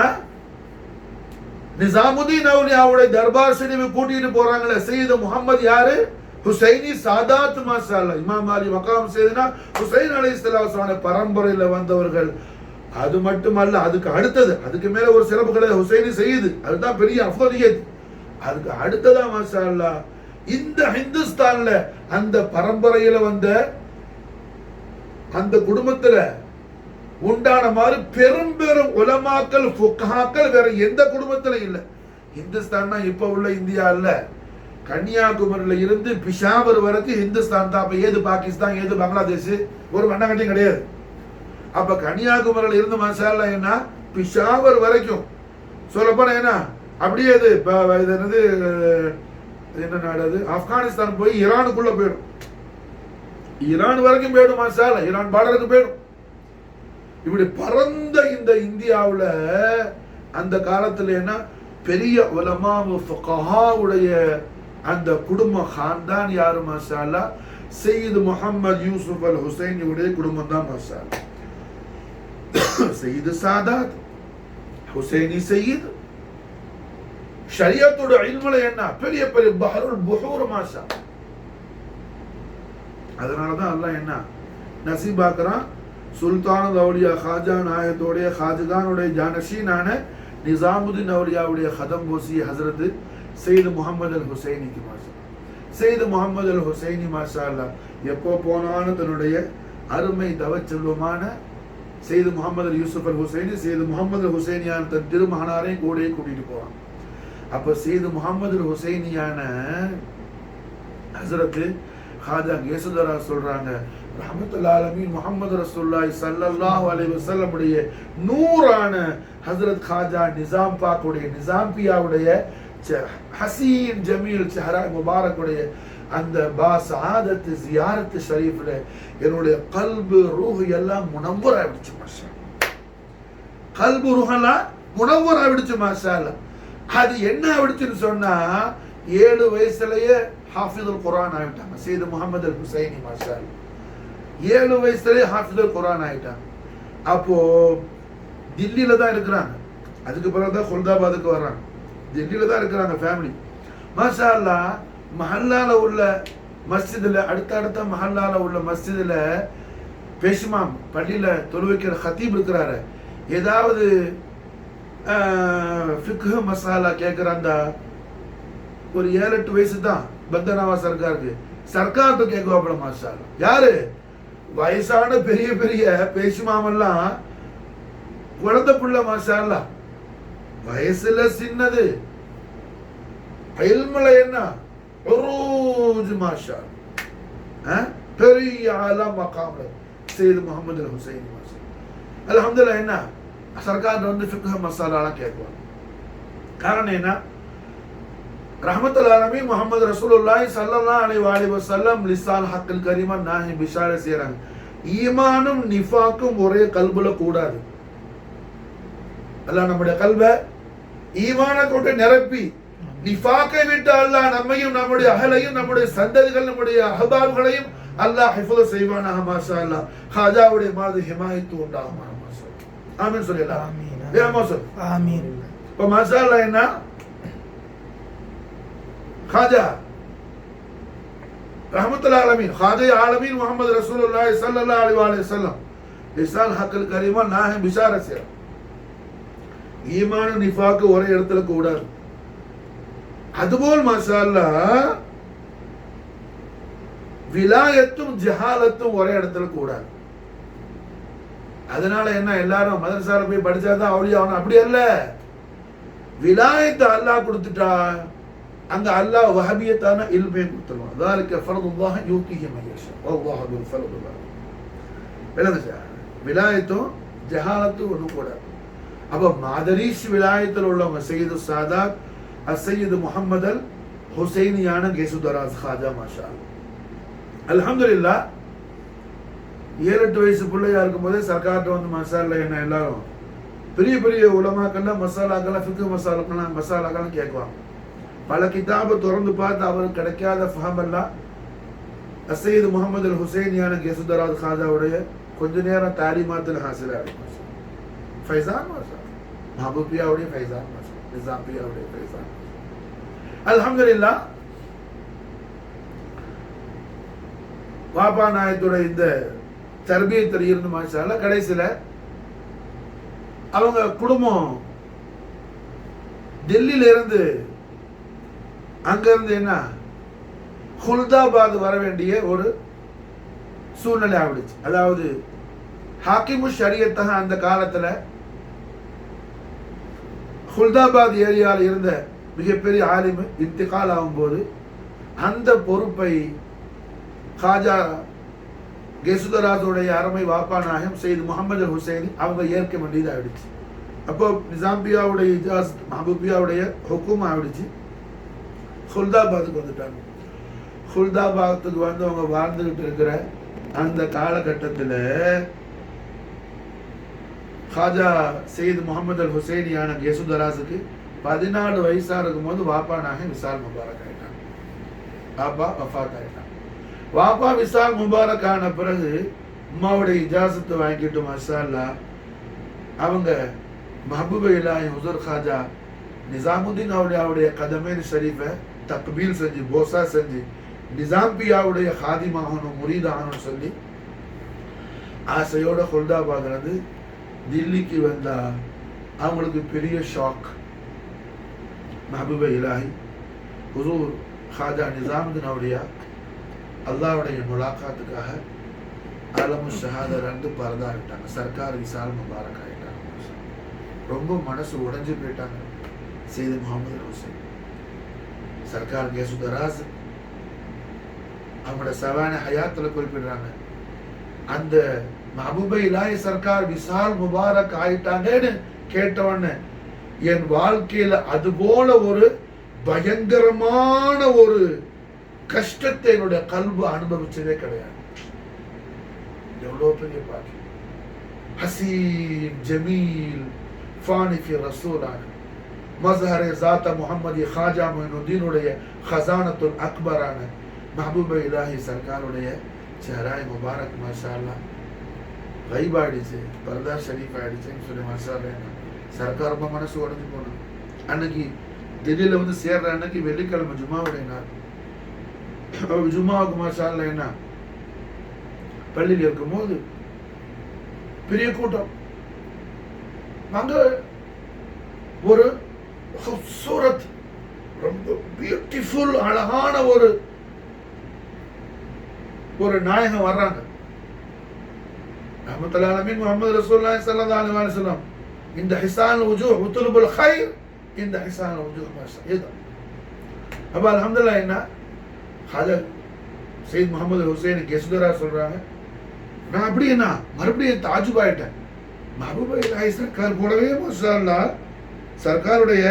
நிசாமுதீன் அவுலியாவுடைய தர்பார் ஷரீஃபை கூட்டிட்டு போறாங்களே சையத் முஹம்மது யாரு ஹுசைனி சாதாத் மாஷா அல்லாஹ். இமாம் அலி மகாம் சையதுனா ஹுசைன் அலைஹிஸ்ஸலாம் பரம்பரையில வந்தவர்கள். அது மட்டுமல்ல, அதுக்கு அடுத்தது, அதுக்கு மேல ஒரு சிறப்பு கிடையாது. ஹுசைனி சையது அதுதான் பெரிய அஃதலியத். அதுக்கு அடுத்ததா மாஷா அல்லாஹ் இந்த ஹிந்துஸ்தான்ல அந்த பரம்பரையில வந்த அந்த குடும்பத்துல உண்டான மாதிரி பெரும் உலமாக்கள் ஃபுக்ஹாக்கள் வேற எந்த குடும்பத்துல இல்ல. ஹிந்துஸ்தான்னா இப்ப உள்ள இந்தியா இல்ல, கன்னியாகுமரியில இருந்து பிஷாவர் வரைக்கும் ஹிந்துஸ்தான் தான். அப்ப ஏது பாகிஸ்தான் ஏது பங்களாதேஷ் ஒரு மண்ணகட்டையும் கிடையாது. அப்ப கன்னியாகுமரியில இருந்து மாஷா அல்லாஹ் என்ன பிஷாவர் வரைக்கும் சொல்லப்போனா என்ன அப்படியே இது என்னது என்ன நாடு அது ஆப்கானிஸ்தான் போய் ஈரானுக்குள்ள போயிடும், ஈரான் வரைக்கும் போயிடும் மாஷா அல்லாஹ், ஈரான் பார்டருக்கு போயிடும். இப்படி பரந்த இந்த இந்தியாவுல அந்த காலத்துல என்ன பெரிய உலமா ஃபுகஹாவுடைய அந்த குடும்ப ஹான்தான் யாரு மாஷா அல்லாஹ் சையத் முஹம்மது யூசுப் அல் ஹுசைனியுடைய குடும்பம் தான் மாஷா அல்லாஹ். சையத் சாதாத் ஹுசைனி சையத் ஷரியத்தோட இல்முல என்ன பெரிய பெரிய பஹருல் புஹூர் மாஷா. அதனாலதான் அல்லாஹ் என்ன நசீபாக்குறான், சுல்தான் அவுலியா ஹாஜா நாயத்தோடைய ஹாஜகானுடைய ஜானஷீனான நிசாமுதீன் அவுலியாவுடைய ஹதம் போசி ஹசரத் சையது முகமது அல் ஹுசைனிக்கு மாஷா. சையது முகமது அல் ஹுசைனி மாஷா அல்லா எப்போ போனாலும் தன்னுடைய அருமை தவச்செல்வமான சையது முகமது அல் யூசுப் அல் ஹுசைனி சையது முகமது அல் ஹுசைனியான தன் திருமகனாரையும் கூடயே கூட்டிட்டு போவான். அப்ப சையது முகமது அல் ஹுசைனியான ஹசரத் ஹாஜா கேசுதரா சொல்றாங்க, ரஹ்மத்துல் ஆலமீன் முஹம்மது ரசூலுல்லாஹி ஸல்லல்லாஹு அலைஹி வஸல்லம் உடைய நூறான ஹஜ்ரத் காஜா நிசாம் பாக்குடைய நிசாம்பியாவுடைய ஹசீன் ஜமீல் செஹரா முபாரக்குடைய அந்த பாசாதத் ஜியாரத் ஷரீஃப்ல என்னுடைய கல்பு ரூஹ் எல்லாம் முனவ்வரா ஆயிடுச்சு மாஷா. கல்பு ரூஹெல்லாம் முனவ்வரா ஆயிடுச்சு மாஷா அல்லாஹ். அது என்ன ஆயிடுச்சுன்னு சொன்னா 7 வயசுலயே ஹாஃபிதுல் குர்ஆன் ஆயிட்டாங்க சையது முஹம்மது அல் ஹுசைனி மாஷா அல்லாஹ். 7 வயசுலயே ஹாஃபிதுல் குர்ஆன் ஆயிட்டாங்க. அப்போ தில்லியில தான் இருக்கிறாங்க. அதுக்கு பிறகுதான் ஹுல்தாபாதுக்கு வர்றாங்க. தில்லியில தான் இருக்கிறாங்க ஃபேமிலி மாஷா அல்லாஹ். மஹல்லால உள்ள மஸ்ஜிதுல அடுத்த மஹல்லால உள்ள மஸ்ஜிதுல பேஷ்மாம் பள்ளியில தொழுவைக்கிற ஹத்தீப் இருக்கிறாரு. ஏதாவது ஃபிக்ஹ் மசாலா கேட்குறாங்க. ஒரு 7-8 வயசு தான் பந்தனாவா சர்க்காருக்கு. சர்க்கார்ட்ட கேட்குவாப்பட மாஷா அல்லாஹ். யாரு வயசான பெரிய பெரிய பேஷ்மாமெல்லாம் குழந்தை புள்ள மாஷா அல்லாஹ். வயசுல சின்னது இல்முல என்ன உரூஜ் மாஷா அல்லாஹ். பெரிய ஆலா மகாம்ல சையது முகமது அல் ஹுசைனி மாஷா அல்ஹம்துலில்லாஹ். என்ன சர்க்கார் வந்து ஃபிக்ஹ் மசாலாலாம் கேட்குவாங்க. காரணம் என்ன, ரஹ்மத்துல் ஆலமீன் முஹம்மது ரசூலுல்லாஹி ஸல்லல்லாஹு அலைஹி வஸல்லம் லிசான் ஹக்கில் கரீமா நாஹி பிஷார செய்றாங்க. ஈமானும் நிஃபாக்கும் ஒரே கல்புல கூடாது. அல்லாஹ் நம்முடைய கல்பை ஈமான கொண்டு நிரப்பி நிஃபாக்கை விட்டு அல்லாஹ் நம்மையும் நம்முடைய அஹலையும் நம்முடைய சந்ததிகள் நம்முடைய அஹபாப்களையும் அல்லாஹ் ஹிஃபுல் செய்வானாக மாஷா அல்லாஹ். ஹாஜாவுடைய மாது ஹிமாயத்து உண்டாகும் மாஷா அல்லாஹ். ஆமீன் சொல்லுங்க. ஆமீன். யா மாஷா ஆமீன். இப்போ மாஷா அல்லாஹ் என்ன खाजा रहमतुल आलमीन खाजा आलमीन मोहम्मद रसूलुल्लाह सल्लल्लाहु अलैहि वसल्लम लिसान हकल करीमा ना है बिशारत से ஈமான் நிஃபாக் ஒரே இடத்துல கூடாது. அதுபோல் மாஷா அல்லாஹ் விலாயத்தும் ஜஹாலத்தும் ஒரே இடத்துல கூடாது. அதனால என்ன எல்லாரும் மதரசால போய் படிச்சாதான் அவுலியா ஆகணும் அப்படி அல்ல. விலாயத்தை அல்லாஹ் கொடுத்துட்டா அங்க அல்லாஹ் வஹபியத்தான இல்மை கொடுத்துருவான். ذلك فرض الله يؤتيه من يشاء والله ذو الفضل العظيم. விளங்குச்சா? விலாயத்தும் ஜஹாலத்தும் ஒண்ணு கூட. அப்ப மாதரீஷ் விலாயத்தில் உள்ளவங்க சையது சாதாத் அஸ்ஸையது முஹம்மது அல் ஹுசைனியான கேசுதராஸ் ஹாஜா மாஷா அல்ஹம்துலில்லாஹ். 7-8 வயசு பிள்ளையா இருக்கும் போதே சர்க்கார்ட்ட வந்து மாஷா அல்லாஹ் என்ன எல்லாரும் பெரிய பெரிய உலமாக்கெல்லாம் மசாலாக்கெல்லாம் ஃபிக்ஹ் மசாலாக்கெல்லாம் கேட்குவாங்க. பல கிதாபை திறந்து பார்த்து அவருக்கு கிடைக்காத ஃபஹமெல்லாம் அஸ்ஸையது முஹம்மது அல் ஹுசைனியான கேசுதராஸ் ஹாஜாவுடைய கொஞ்ச நேரம் தாலிமாத்தில் ஹாசிலா இருக்கும். ஃபைசான் மாஷா மஹபூபியாவுடைய ஃபைசான் மாஷா நிசாம்பியாவுடைய ஃபைசான் அல்ஹம்துலில்லாஹ். வாப்பா நாயத்துடைய இந்த தர்பியத்தில் இருந்து மாஷா அல்லாஹ் கடைசியில அவங்க குடும்பம் டெல்லியில இருந்து அங்கிருந்து என்ன ஹுல்தாபாத் வர வேண்டிய ஒரு சூழ்நிலை ஆகிடுச்சு. அதாவது ஹாக்கிமு ஷரியத்தாக அந்த காலத்துல ஹுல்தாபாத் ஏரியாவில் இருந்த மிகப்பெரிய ஆலிம் இன்திகால் ஆகும்போது அந்த பொறுப்பை காஜா கேசுதராஜுடைய அருமை வாப்பா நாயகம் சையது முகமது அல் ஹுசைனி அவங்க ஏற்க வேண்டியது ஆயிடுச்சு. அப்போ நிசாம்பியாவுடைய இஜாஸ் மஹபூபியாவுடைய ஹுக்கும் ஆயிடுச்சு. ஹுல்தாபாத்துக்கு வந்துட்டாங்க. ஹுல்தாபாத்துக்கு வந்து அவங்க வாழ்ந்துகிட்டு இருக்கிற அந்த காலகட்டத்தில் காஜா சையது முகமது அல் ஹுசைனியான கேசுதராஸுக்கு 14 வயசா இருக்கும் போது வாப்பா நாயகம் விசால் முபாரக் ஆயிட்டாங்க. வாப்பா வஃபாத் ஆயிட்டாங்க. வாப்பா விசால் முபாரக் ஆன பிறகு அம்மாவுடைய இஜாசத்தை வாங்கிட்டு மாஷா அல்லாஹ் அவங்க மஹபூப இலாஹி ஹுஸூர் காஜா நிசாமுதீன் அவருடைய கதமேன் ஷரீஃபை தக்பீல் செஞ்சு போசா செஞ்சு நிசாம் பியாவுடைய ஹாதிமாகணும் முரீதாகணும்னு சொல்லி ஆசையோட ஹுல்தாபாத்லேருந்து தில்லிக்கு வந்தா அவங்களுக்கு பெரிய ஷாக். மஹபூப இலாஹி ஹுசூர் ஹாஜா நிசாமுதீன் அவருடைய அல்லாவுடைய முலாக்காத்துக்காக ஆலமு ஷஹாதா பரதா ஆகிட்டாங்க. சர்க்கார் விசால் முபாரக் ஆகிட்டாங்க. ரொம்ப மனசு உடைஞ்சு போயிட்டாங்க. சையது முகமது ஹுசைன் சர்க்கார் கேசு தராஸ் அவங்களோட சவான ஹயாத்துல குறிப்பிடுறாங்க, அந்த மஹபூப இலாஹி சர்க்கார் விசால் முபாரக் ஆயிட்டாங்கன்னு கேட்டவொடனே என் வாழ்க்கையில அது போல ஒரு பயங்கரமான ஒரு கஷ்டத்தை என்னுடைய கல்பு அனுபவிச்சதே கிடையாது. எவ்வளவு பெரிய பாக்கியம். ஹசீன் ஜமீல் ஃபானிஃபி ரசூலான மஸ்ஹரே ஸாத்த முஹம்மதி ஹாஜா மொயினுddinுடைய ஹஸானத்துல் அக்பரான மஹபூப இலாஹி சர்க்காருடைய சேராய் முபாரக் மாஷா அல்லாஹ் கைப் ஆயிடுச்சு, பர்தா ஷரீஃப் ஆயிடுச்சுன்னு சொல்லி மாஷா அல்லாஹ் சர்க்கார் ரொம்ப மனசு உடஞ்சு போனோம். அன்னைக்கு தில்லியில வந்து சேர்ற அன்னைக்கு வெள்ளிக்கிழமை ஜும்மாவுடைய நாள். ஜும்மாவுக்கு மாஷா அல்லாஹ் என்ன பள்ளியில் இருக்கும்போது பெரிய கூட்டம். அங்க ஒரு சூரத் ரொம்ப பியூட்டிஃபுல் அழகான ஒரு நாயகம் வர்றாங்க. ரஹ்மத்துல் ஆலமீன் முஹம்மது ரசூலுல்லாஹி ஸல்லல்லாஹு அலைஹி வஸல்லம் இந்த ஹிசான் வஜூஹ் உத்லுபுல் கைர் இந்த ஹிசான் வஜூஹ் மாஷா இது. அப்ப அல்ஹம்துலில்லாஹ் என்ன ஹாஜா சையத் முஹம்மது ஹுசைன் கெஸ்தரா சொல்றாங்க, நான் அப்படி என்ன மறுபடியும் தாஜுப் ஆயிட்டேன். மஹபூப இலாஹி சர்க்கார் போலவே மாஷா அல்லாஹ் சர்க்காருடைய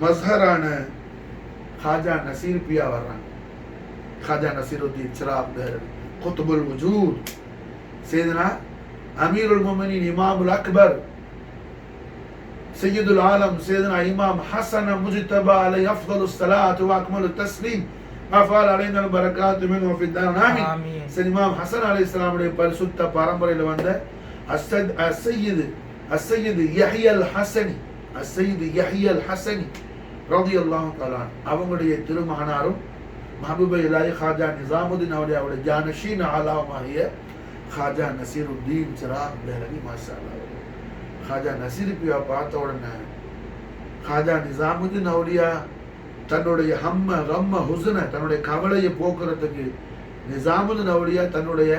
மஸ்ஹரான ஹாஜா நசீர் பியா வர்றாங்க. ஹாஜா நசீருத்தீன் சிராப் தஹ்லவி குத்புல் வஜூத் சையதுனா அமீருல் முஃமினீன் இமாமுல் அக்பர் சையதுல் ஆலம் சையதுனா இமாம் ஹஸன் முஜ்தபா அலைஹி அஃதலுஸ் ஸலாத்து வ அக்மலுத் தஸ்லீம் அஃபால் அலைனா பரக்காத்து மின்ஹு ஃபித் தார் ஆமீன். சையத் இமாம் ஹஸன் அலைஹிஸ்ஸலாமுடைய பரிசுத்த பரம்பரையில் வந்த அஸ்ஸய்யித் யஹ்யல் ஹஸனி அஸ்ஸய்யித் யஹ்யல் ஹஸனி ரலியல்லாஹு தஆலா அவங்களுடைய திருமகனாரும் மஹபூப இலாஹி ஹாஜா நிசாமுதீன் அவருடைய ஜானஷீன் ஆலாமாகிய ஹாஜா நசீருத்தீன் சிராப் தஹ்லவி மாஷா அல்லாஹ். ஹாஜா நசீர் பியா பார்த்த உடனே ஹாஜா நிசாமுதீன் அவருடைய தன்னுடைய ஹம்ம கம்ம ஹுஸ்ன தன்னுடைய கவலையை போக்குறதுக்கு நிசாமுதீன் அவருடைய தன்னுடைய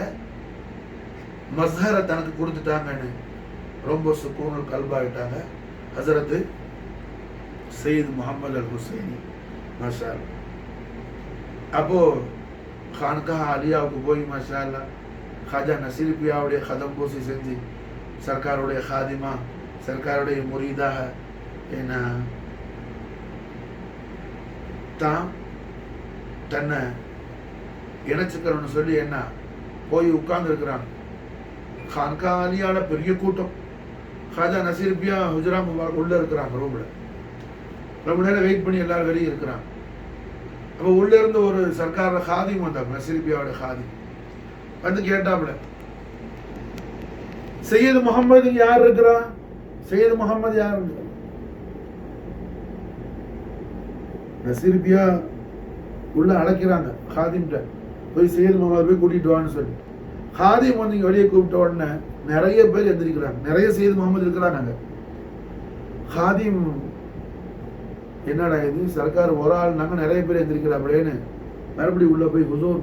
மஸ்ஹரை தனக்கு கொடுத்துட்டாங்கன்னு ரொம்ப சுக்கூனுல் கல்பாயிட்டாங்க. ஹஸரத் சையத் முஹம்மது அல் ஹுசைனி மாஷா அல்லாஹ். அப்போ खानका आलियाவுக்கு போய் மாஷா அல்லாஹ் ஹாஜா நசீர் பியாவுடைய கதம் பூசி செஞ்சு சர்க்காருடைய ஹாதிமா சர்க்காருடைய முரீதாக என்ன தான் தன்னை இணைச்சுக்கிறோன்னு சொல்லி என்ன போய் உட்கார்ந்து இருக்கிறாங்க. खानका आलियाல பெரிய கூட்டம். ஹாஜா நசீர் பியா ஹுஜ்ரா முபாரக் உள்ள இருக்கிறாங்க. ரூம்ல ரொம்ப நேரம் வெயிட் பண்ணி எல்லாரும் வெளியே இருக்கிறாங்க. அப்போ உள்ள இருந்து ஒரு சர்க்கார ஹாதிம் வந்தாங்க. நசீர் பியாவோட ஹாதிம் வந்து கேட்டாப்புல, சையது முகமது யார் இருக்கிறா? சையது முகமது யார்? நசீர் பியா உள்ள அழைக்கிறாங்க ஹாதிம்கிட்ட, போய் சையது முகமது போய் கூட்டிட்டு வான்னு சொல்லி. ஹாதிம் வந்து இங்க வெளியே கூப்பிட்ட உடனே நிறைய பேர் எந்திரிக்கிறாங்க. நிறைய சையது முகமது இருக்கிறாங்க. ஹாதிம் என்னடா இது சர்க்கார் ஒரு ஆள் நாங்கள் நிறைய பேர் எந்திரிக்கிறாப்பேன்னு மறுபடியும் உள்ள போய் ஹுசூர்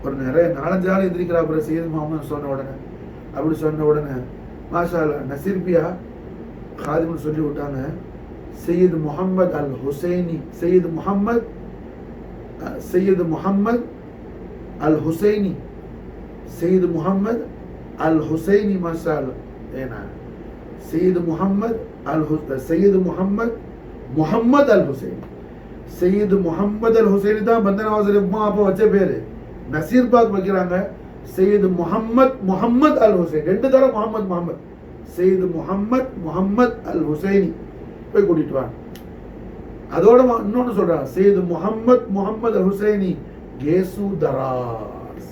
ஒரு நிறைய 4-5 ஆள் எந்திரிக்கிறாப்புல சையது முகமது சொன்ன உடனே அப்படி சொன்ன உடனே மாஷா அல்லாஹ் நசீர் பியா ஹாதிம்னு சொல்லி விட்டாங்க, சையது முஹம்மது அல் ஹுசைனி சையது முஹம்மது அல் ஹுசைனி சையது முஹம்மது அல் ஹுசைனி மாஷா அல்லாஹ். ஏன்னா சையது முஹம்மது முஹம்மது அல் ஹுசைன் சையது முஹம்மது அல் ஹுசைனி தான் பந்தனவாசல் உமா அப்போ வச்ச பேரு. நசீர் பாக் வைக்கிறாங்க சையது முஹம்மது அல் ஹுசைன். 2 தடவை முஹம்மது சையது முஹம்மது அல் ஹுசைனி போய் கூட்டிட்டு வாங்க. அதோட இன்னொன்னு சொல்றாங்க, சையது முஹம்மது அல் ஹுசைனி கேசு தராஸ்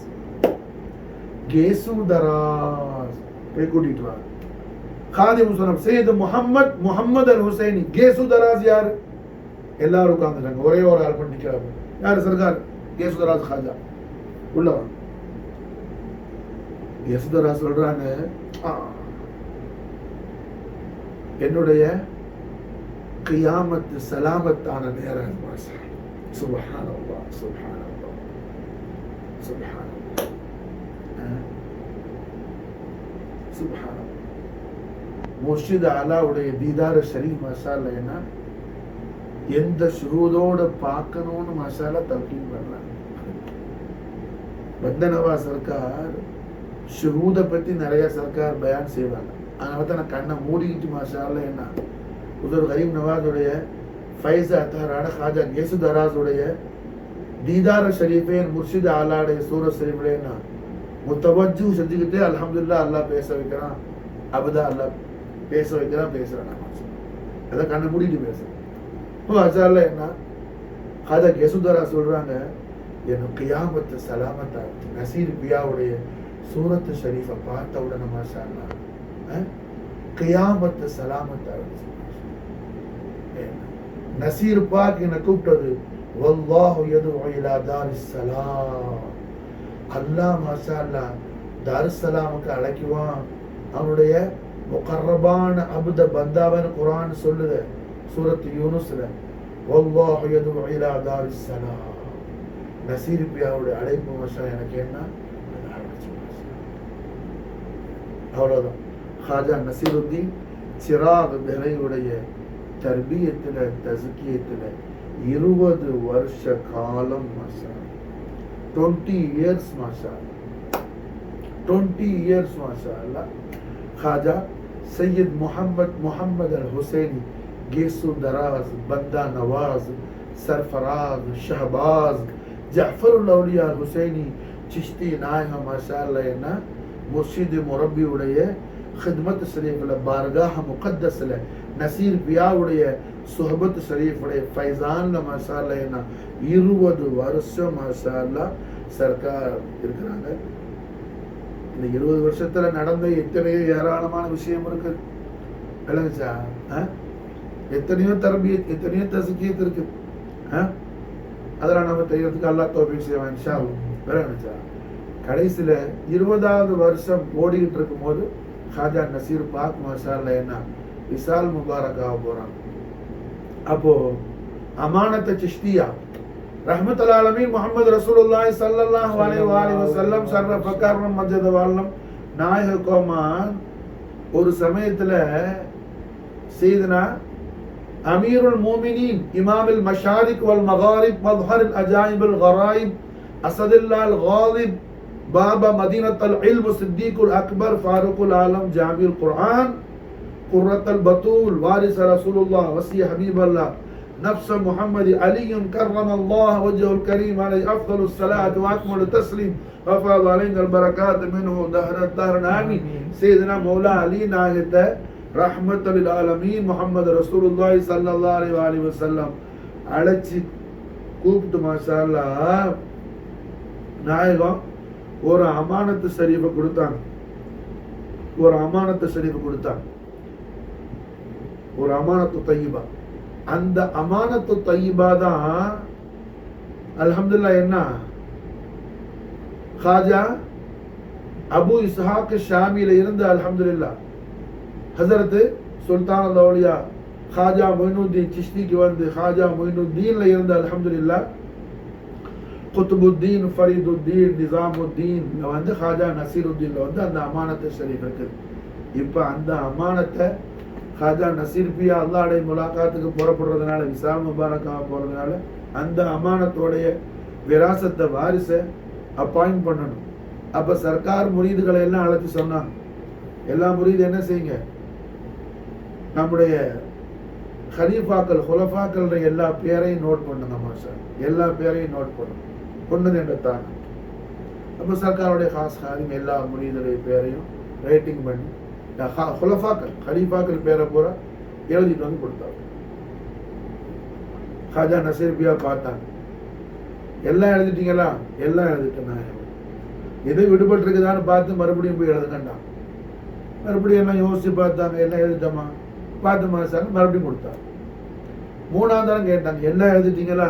போய் கூட்டிட்டு வாங்க. காதிம் முசன்னஃப் சையத் முஹம்மது அல் ஹுசைனி. கேசு தராஸ் யாரு? எல்லாரும் உட்கார்ந்துட்டாங்க. ஒரே ஒரு ஆள் பண்ணி நிற்கிறாங்க. யாரு? சர்க்கார் கேசு தராஸ் ஹாஜா. உள்ளவன் கேசு தராஸ் சொல்றாங்க, என்னுடைய கியாமத்து சலாமத்தான நேரம். சுப்ஹானல்லாஹ் சுப்ஹானல்லாஹ் சுப்ஹானல்லாஹ் சுப்ஹானல்லாஹ். முர்ஷித் அலாவுடைய தீதார ஷரீஃப் மசாலா என்ன, எந்த ஷுரூதோட பார்க்கணும்னு மசாலா தல்கீன் பண்ணாங்க. பந்தனவா சர்க்கார் ஷுரூதை பத்தி நிறைய சர்க்கார் பயான் செய்வாங்க. அதனால தான் நான் கண்ணை மூடிக்கிட்டு மசாலா என்ன உதர் கரீம் நவாஸுடைய ஃபைஸ் அத்தாரான ஹாஜா கேசு தராஸுடைய தீதார ஷரீஃபே முர்ஷித் ஆலாடைய சூரத் ஷரீஃப்ல என்ன முத்தவஜ்ஜு செஞ்சுக்கிட்டே அல்ஹம்துலில்லாஹ் அல்லாஹ் பேச வைக்கிறான். அபதா அல்லாஹ் பேச வைக்கிறான், பேசுறான். அதான் கண்ணை மூடிட்டு பேசுறேன். அசால என்ன ஹாஜா கேசு தராஸ் சொல்றாங்க, எனக்கு கியாமத்து சலாமத்தா நசீர் பியாவுடைய சூரத்து ஷரீஃபை பார்த்த உடனே மாஷா அல்லாஹ் கியாமத்து சலாமத்தா நசீர் பாக் என்ன கூப்பிட்டது, வல்லாஹு யதுஉ இலா தாரிஸ் ஸலாம். அல்லாஹ் மாஷா அல்லாஹ் தாரிஸ் ஸலாமுக்கு அழைக்குவான். அவனுடைய முகர்ரபான அப்த பந்தாவன் குர்ஆன் சொல்லுது சூரத் யூனுஸ்ல, வல்லாஹு யதுஉ இலா தாரிஸ் ஸலாம். நசீர் பியாவுடைய அழைப்பு மாஷா எனக்கு என்ன அவ்வளவுதான். ஹாஜா நசீருத்தீன் சிராக் பிறையுடைய தர்பியத்துல தஸ்கியத்துல 20 வருஷ காலம் மாஷா 20 years மாஷா 20 years மாஷா அல்லாஹ். ஹாஜா சையத் முஹம்மது அல் ஹுசைனி கேசு தராஸ் பந்தா நவாஸ் சர்ஃபராஸ் ஷஹபாஸ் ஜஃபருல் அவுலியா ஹுசைனி சிஷ்தி நாயகம் மாஷா அல்லாஹ் என்ன முர்ஷித் முரப்பி உடைய خدمت ஷரீஃப்ல பார்காஹ் முகத்தஸ்ல நசீர் பியாவுடைய சுஹபத் ஷரீஃபுடைய ஃபைசான்ல மாஷா அல்லாஹ் என்ன 20 வருஷம் மாஷா அல்லாஹ் சர்க்கார் இருக்கிறாங்க. இந்த 20 வருஷத்துல நடந்த எத்தனையோ ஏராளமான விஷயம் இருக்கு. விளங்குச்சா? எத்தனையோ தர்பியத், எத்தனையோ தஸ்கியத் இருக்கு. அதெல்லாம் நம்ம தெரியறதுக்கு அல்லாஹ் தௌஃபீக் செய்வான் இன்ஷா அல்லாஹ். விளங்குச்சா? கடைசியில 20வது வருஷம் ஓடிக்கிட்டு இருக்கும் போது ஹாஜா நசீர் பாக் மாஷா அல்லாஹ் என்ன விசால் முபாரக்காக போறாங்க. அப்போ அமானத் சிஷ்தியா ரஹ்மத்துல் ஆலமீன் முஹம்மது ரசூலுல்லாஹி ஸல்லல்லாஹு அலைஹி வஸல்லம் சர்வ பிரகாரம் மஜ்ஜத வாழம் நாயக கோமான் ஒரு சமயத்துல சையதுனா அமீருல் மோமினீன் இமாமுல் மஷாரிக் வல் மகாரிப் மظهر العجائب الغرائب அஸதுல்லாஹ் அல் காலிப் பாபா மதீனத்துல் இல்ம் சித்திகுல் அக்பர் ஃபாரூக்குல் ஆலம் ஜாமிஉல் குர்ஆன் குர்ரத்துல் பத்தூல் வாரிஸ் ரசூலுல்லாஹ் வசி ஹபீபல்லாஹ் நஃப்ஸ் முஹம்மது அலி கர்ரமல்லாஹு வஜ்ஹுல் கரீம் அலைஹி அஃதலுஸ் ஸலாத்து வ அக்மலுத் தஸ்லீம் வஃபாத அலைஹில் பரகாத் மின்ஹு தஹரத் தஹரன் ஆமீன். சையதுனா மௌலா அலி நாயகத்த ரஹ்மத்துல் லில் ஆலமீன் முஹம்மது ரசூலுல்லாஹி ஸல்லல்லாஹு அலைஹி வஸல்லம் அழைச்சி கூப்பிட்டு மாஷா அல்லாஹ் நாயகம் ஒரு அமானத்து ஷரீஃபை கொடுத்தாங்க. ஒரு அமானத்து ஷரீஃபை கொடுத்தாங்க, ஒரு அமானத்து தய்யிபா. அந்த அமானத்து தய்யிபா தான் அல்ஹம்துலில்லாஹ் என்ன ஹாஜா அபு இஸ்ஹாக் ஷாமியில இருந்து அல்ஹம்துலில்லாஹ் ஹஸரத் சுல்தான் அல் அவுலியா ஹாஜா மொயினுத்தீன் சிஷ்திக்கு வந்து ஹாஜா மொயினுத்தீன்ல இருந்து அல்ஹம்துலில்லாஹ் குத்துபுத்தீன் ஃபரீதுத்தீன் நிசாமுத்தீன் வந்து ஹாஜா நசீருத்தீன்ல வந்து அந்த அமானத்து ஷரீஃப் இருக்குது. இப்போ அந்த அமானத்தை ஹாஜா நசீர் பியா அல்லாஹ்வுடைய முலாகாத்துக்கு புறப்படுறதுனால விசால் முபாரக்காக போறதுனால அந்த அமானத்தோடைய விராசத்தை வாரிசை அப்பாயிண்ட் பண்ணணும். அப்ப சர்க்கார் முரீதுகளை எல்லாம் அழைச்சி சொன்னாங்க, எல்லா முரீது என்ன செய்யுங்க, நம்முடைய ஹலீஃபாக்கள் ஹுலஃபாக்கள் எல்லா பேரையும் நோட் பண்ணுங்க மாஷா, எல்லா பேரையும் நோட் பண்ணுங்க கொண்டது என்ற தான். அப்போ சர்க்காருடைய ஹாஸ் ஹாரிம் எல்லா முரீதுடைய பேரையும் ரைட்டிங் பண்ணி ஹுலஃபாக்கள் ஹலீஃபாக்கள் பேரை பூரா எழுதிட்டு வந்து கொடுத்தாங்க. ஹாஜா நசீர் பியா பார்த்தாங்க, எல்லாம் எழுதிட்டீங்களா? எல்லாம் எழுதிட்டேன். எது விடுபட்டு இருக்குதான்னு பார்த்து மறுபடியும் போய் எழுதுங்கண்டா. மறுபடியும் எல்லாம் யோசிச்சு பார்த்தாங்க, எல்லாம் எழுதிட்டோமா, பார்த்து மாசாங்க, மறுபடியும் கொடுத்தாங்க. 3ஆம் தரம் கேட்டாங்க, எல்லாம் எழுதிட்டீங்களா?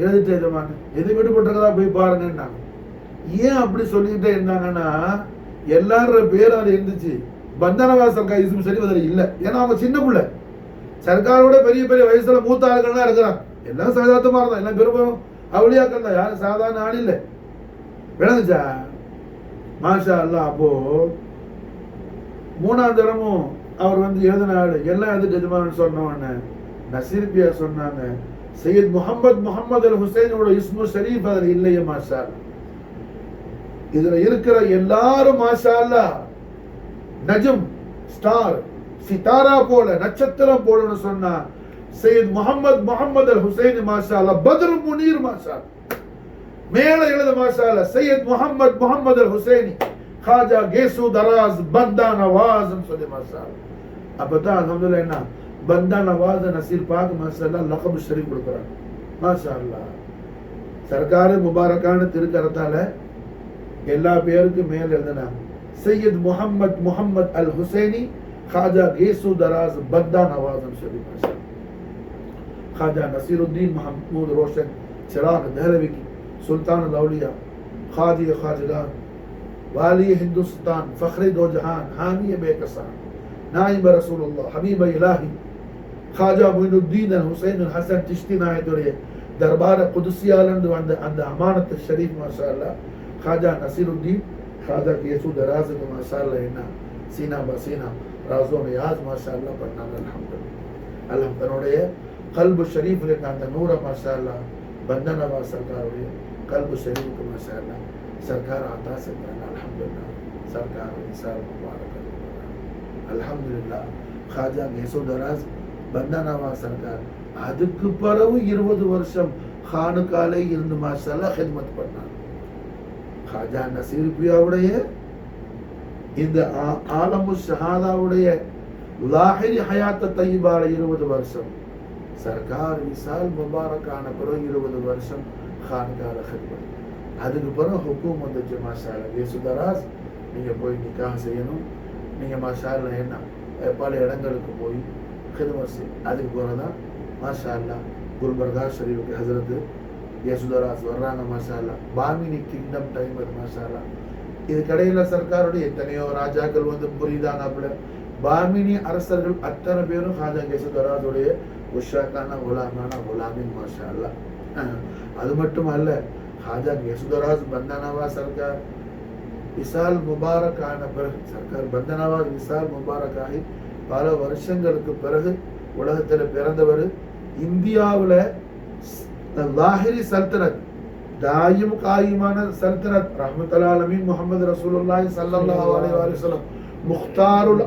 எழுதிட்டு எஜமானு, எது விடுபட்டுறதா போய் பாருங்கன்னாங்க. ஏன் அப்படி சொல்லிக்கிட்டே இருந்தாங்கன்னா, எல்லாரோட பேரும் அது இருந்துச்சு, பந்தனவாஸ் சர்க்கார் இஸ்மு ஷரீஃப் அதில் இல்லை. ஏன்னா அவங்க சின்ன பிள்ளை, சர்க்காரோட பெரிய பெரிய வயசுல மூத்த ஆளுகள்லாம் இருக்கிறாங்க. எல்லாம் சாதாரணமா இருந்தான், எல்லாம் பெரும்பாலும் அவளியாக்கள் தான், யாரும் சாதாரண ஆள் இல்லை. விளங்குச்சா? மாஷா அல்லாஹ். அப்போ 3ஆம் தரமும் அவர் வந்து எழுதின ஆள் எல்லாம் எழுதி எஜமானு சொன்ன உடனே நசீர்பியா சொன்னாங்க, சையத் முகமது அல் ஹுசைனோட இஸ்மு ஷரீஃப் அதில் இல்லையே மாஷா. இதுல இருக்கிற எல்லாரும் மாஷா அல்லாஹ் நஜம், ஸ்டார், சிதாரா போல, நட்சத்திரம் போலன்னு சொன்னா சையத் முகமது அல் ஹுசைன் மாஷா அல்லாஹ் பத்ர் முனீர் மாஷா. மேல எழுத மாஷா அல்லாஹ் சையத் முகமது அல் ஹுசைனி खाजा गेसु दराज बंदा नवाज சொல்லி மாஷா அல்லாஹ். அப்பதான் அல்ஹம்துலில்லாஹ் என்ன பந்தா நவாஸ் நசீர் பாக் மாஷா அல்லாஹ் லக்ப் ஷரீஃப் கொடுக்குறாங்க மாஷா அல்லாஹ். சர்க்கார் முபாரக்கான திருக்கரத்தால எல்லா பேருக்கும் மேல எழுதுனா சையத் முஹம்மத் அல் ஹுசைனி खाजा गेसु दराज बंदा नवाज சொல்லி மாஷா அல்லாஹ். खाजा नसीरुद्दीन महमूद रोशन चिराग दहलवी की सुल्तान अल-औलिया खाजी खाजगान वाली हिंदुस्तान फखरे दो जहान हामी बेकसान नाइब रसूलुल्लाह हबीब इलाही खाजा मोइनुद्दीन अल हुसैन अल हसन चिश्ती नायदुरे दरबार कुदसियालंद அந்த அமானத் ஷரீஃப் மாஷா அல்லாஹ். खाजा नसीरुद्दीन खाजा गेसु दराज के माशा अल्लाह என்ன सीना बसीना राज़ो नियाज माशा अल्लाह பண்ணாங்க. அல்ஹம்துலில்லாஹ். அல்லாஹ் தன்னுடைய கல்பு ஷரீஃப்ல அந்த நூர மாஷா அல்லாஹ் பந்தனவா சர்க்காருடைய கல்பு ஷரீஃப்க்கு மாஷா அல்லாஹ் सरकार आता செஞ்சாங்க. அல்ஹம்துலில்லாஹ். सरकार இன்சால் முபாரக். அல்ஹம்துலில்லாஹ். खाजा गेसु दराज பந்தனவா சர்க்கார் அதுக்கு பிறகு 20 வருஷம் खानकाले இருந்து மாஷா அல்லாஹ் खिदमत பண்ணாங்க. खाजा नसीर பியாவுடைய இந்த ஆலமு ஷஹாதாவுடைய லாஹிரி ஹயாத் தய்யிபால 20 வருஷம், சர்க்கார் விசால் முபாரக்கான பிறகு 20 வருஷம் खानकाல खिदमत. அதுக்கு பிறகு ஹுக்கும் வந்துச்சு மாஷா அல்லாஹ். गेसु दराज நீங்க போய் நிக்காஹ் செய்யணும், நீங்க மாஷா அல்லாஹ் என்ன பல இடங்களுக்கு போய் खिदमत செய்ய. அதுக்கு பிறகுதான் மாஷா அல்லாஹ் குல்பர்கா ஷரீஃபுக்கு ஹஜரத் गेसु दराज வர்றாங்க மாஷா அல்லாஹ். பாமினி கிங்டம் டைம் அது மாஷா அல்லாஹ். இது கடையில சர்க்காருடைய எத்தனையோ ராஜாக்கள் வந்து புரியுதாங்க. பாமினி அரசர்கள் அத்தனை பேரும் खाजा गेसु दराஜுடைய உஷாக்கான குலாமான குலாமின் மாஷா அல்லாஹ். அது மட்டும் அல்ல, खाजा गेसु दराज बंदनवा सरकार விசால் முபாரக் ஆன பிறகு, சர்க்கார் பந்தனவா விசால் முபாரக் ஆகி பல வருஷங்களுக்கு பிறகு உலகத்தில் பிறந்தவர். இந்தியாவில் லாஹிரி சல்தனத் தாயும் காயுமான சல்தனத் ரஹ்மத்துல் ஆலமீன் முஹம்மது ரசூலுல்லாஹி ஸல்லல்லாஹு அலைஹி வஸல்லம் முக்தாருல்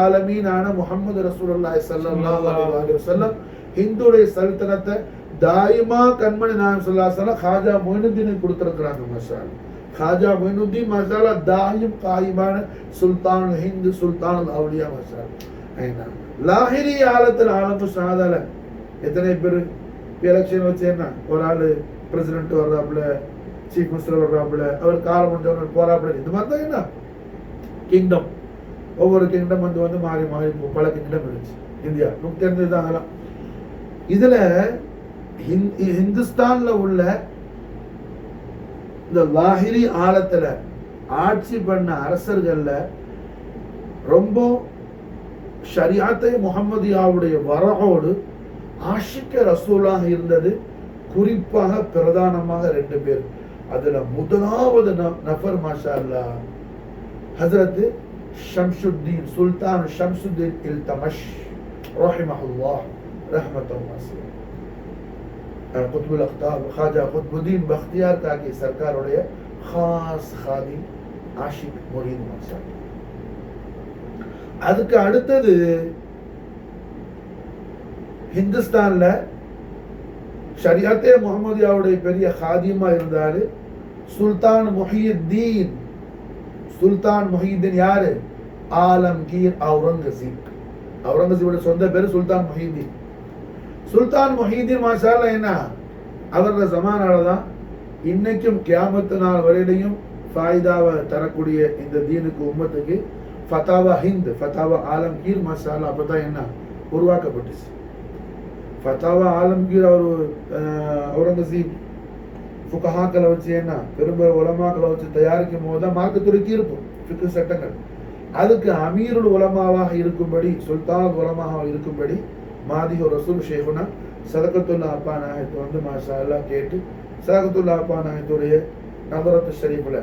ஆலமீனான முஹம்மது ரசூலுல்லாஹி ஸல்லல்லாஹு அலைஹி வஸல்லம் ஹிந்துடைய சல்தனத்தை தாயிமா கண்மணி நாயம் ஸல்லல்லாஹு அலைஹி வஸல்லம் खाजा மொயினுத்தீனுக்கு கொடுத்திருக்கிறாங்க மாஷா அல்லாஹ். खाजा மொயினுத்தீன் மாஷா அல்லாஹ் தாயும் காயிமான சுல்தான் ஹிந்து சுல்தான் அவுலியா மாஷா அல்லாஹ். லாஹிரி ஆலத்தில் ஆலமு ஷஹாதால எத்தனை பேர் எலெக்ஷன் வச்சு என்ன ஒரு ஆள் பிரசிடென்ட் வர்றாப்புல, சீஃப் மினிஸ்டர் வர்றாப்புல, அவர் காலம் முடிஞ்சவங்க போறாப்புல, இந்த மாதிரி தான் என்ன கிங்டம். ஒவ்வொரு கிங்டம் வந்து மாறி மாறி பல கிங்டம் இருந்துச்சு இந்தியா, நமக்கு தெரிஞ்சது அதெல்லாம். இதுல ஹிந்துஸ்தான்ல உள்ள இந்த லாஹிரி ஆலத்துல ஆட்சி பண்ண அரசர்கள்ல ரொம்ப ஷரியாத்தை முஹம்மதியாவுடைய வரகோடு ஆஷிக்க ரசூலாக இருந்தது குறிப்பாக பிரதானமாக 2 பேர். அதுல முதலாவது நபர் மாஷா அல்லாஹ் ஹஜரத் ஷம்சுத்தீன் சுல்தான் ஷம்சுத்தீன் இல்தமஷ் ரஹிமஹுல்லாஹ் ரஹ்மத்தன் வாசியா. குத்புல் அக்தாப் खाजा குத்புதீன் பக்தியார் காகி சர்க்காருடைய खास खादिम ஆஷிக் முரீத் மாஷா. அதுக்கு அடுத்தது ஹிந்துஸ்தான்ல ஷரியாத்தே முஹம்மதியாவுடைய பெரிய खादिमा இருந்தாரு சுல்தான் முஹியுத்தீன். சுல்தான் முஹியுத்தீன் யாரு? ஆலம்கீர் அவுரங்கசீபோட சொந்த பேரு சுல்தான் முஹியுத்தீன். சுல்தான் முஹியுத்தீன் மாஷா அல்லாஹ் என்ன அவரோட ஜமானால தான் இன்னைக்கும் கியாமத்து நாள் வரையிலையும் ஃபாயிதாவை தரக்கூடிய இந்த தீனுக்கு உம்மத்துக்கு ஃபதாவா ஹிந்த், ஃபதாவா ஆலம்கீர் மசாலா அப்பதான் என்ன உருவாக்கப்பட்டுச்சு. ஃபதாவா ஆலம்கீர் அவர் அவுரங்கசீப் ஃபுகஹாக்களை வச்சு என்ன பெரும்பெரும் உலமாக்களை வச்சு தயாரிக்கும் போது தான் மார்க்கத்துறை தீர்ப்பு ஃபிக்ஹ் சட்டங்கள். அதுக்கு அமீருல் உலமாவாக இருக்கும்படி, சுல்தான் உலமாக இருக்கும்படி மாதிஹு ரசூல் ஷேகுனா சதகத்துல்லா அப்பா நாயத்தை வந்து மாஷா அல்லா கேட்டு சதகத்துல்லா அப்பா நாயத்துடைய நபரத்து ஷரீஃபில்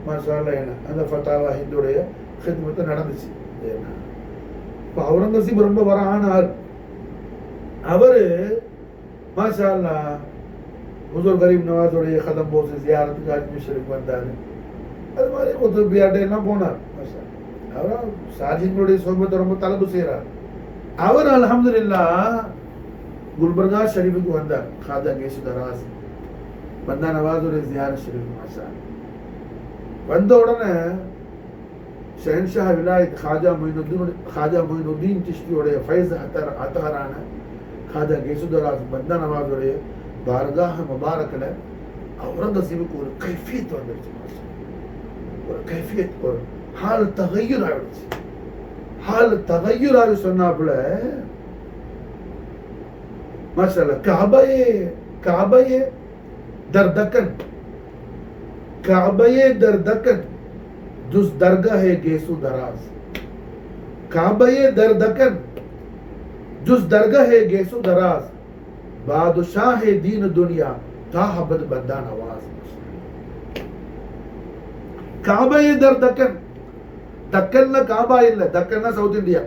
மாஷா அல்லா என்ன அந்த ஃபதாவா ஹிந்துடைய ஹித்மத்தை நடந்துச்சு. இப்போ அவுரங்கசீப் ரொம்ப வர ஆனார். அவரு மாஷா அல்லா ஹுசூர் கரீம் நவாஸுடைய கதம் போசி ஜியாரத்துக்கு அஜ்மீர் ஷரீஃப் வந்தார். அது மாதிரி குத்துபியாட்டை எல்லாம் போனார். மாஷா அவர் சாஜிங்களுடைய சொர்பத்தை ரொம்ப தலபு செய்கிறார். அவர் அல்ஹம்துலில்லாஹ் குல்பர்கா ஷரீஃபுக்கு வந்தார். காஜா கேசு தராஸ் பந்தா நவாஸுடைய ஜியாரத் ஷரீஃப் மாஷா வந்த உடனே ஷஹன்ஷாஹ் விலாயத் காஜா மொயினுddin சிஷ்தியோடைய ஃபைஸ் அத்தஹரான காஜா கேசு தராஸ் பந்தா நவாஸுடைய பாரகாஹ முபாரக்கில் அவுரங்கசீபுக்கு ஒரு கைஃபியத் வந்துருச்சு. மாஷா ஒரு கைஃபியத், ஒரு ஹால் தகையுர் ஆயிடுச்சு. ஹால் தகையுர் ஆகி சொன்னாப்புல மாஷாஅல்லாஹ் காபயே दर दक्कन जुस दरगाह है गेसु दराज, काबये दर दक्कन जुस दरगाह है गेसु दराज, बादशाह है दीन दुनिया ताहबद बंदा नवाज. काबये दर दक्कन, दक्कन काबा இல்ல, दक्कन சவுத் இந்தியா,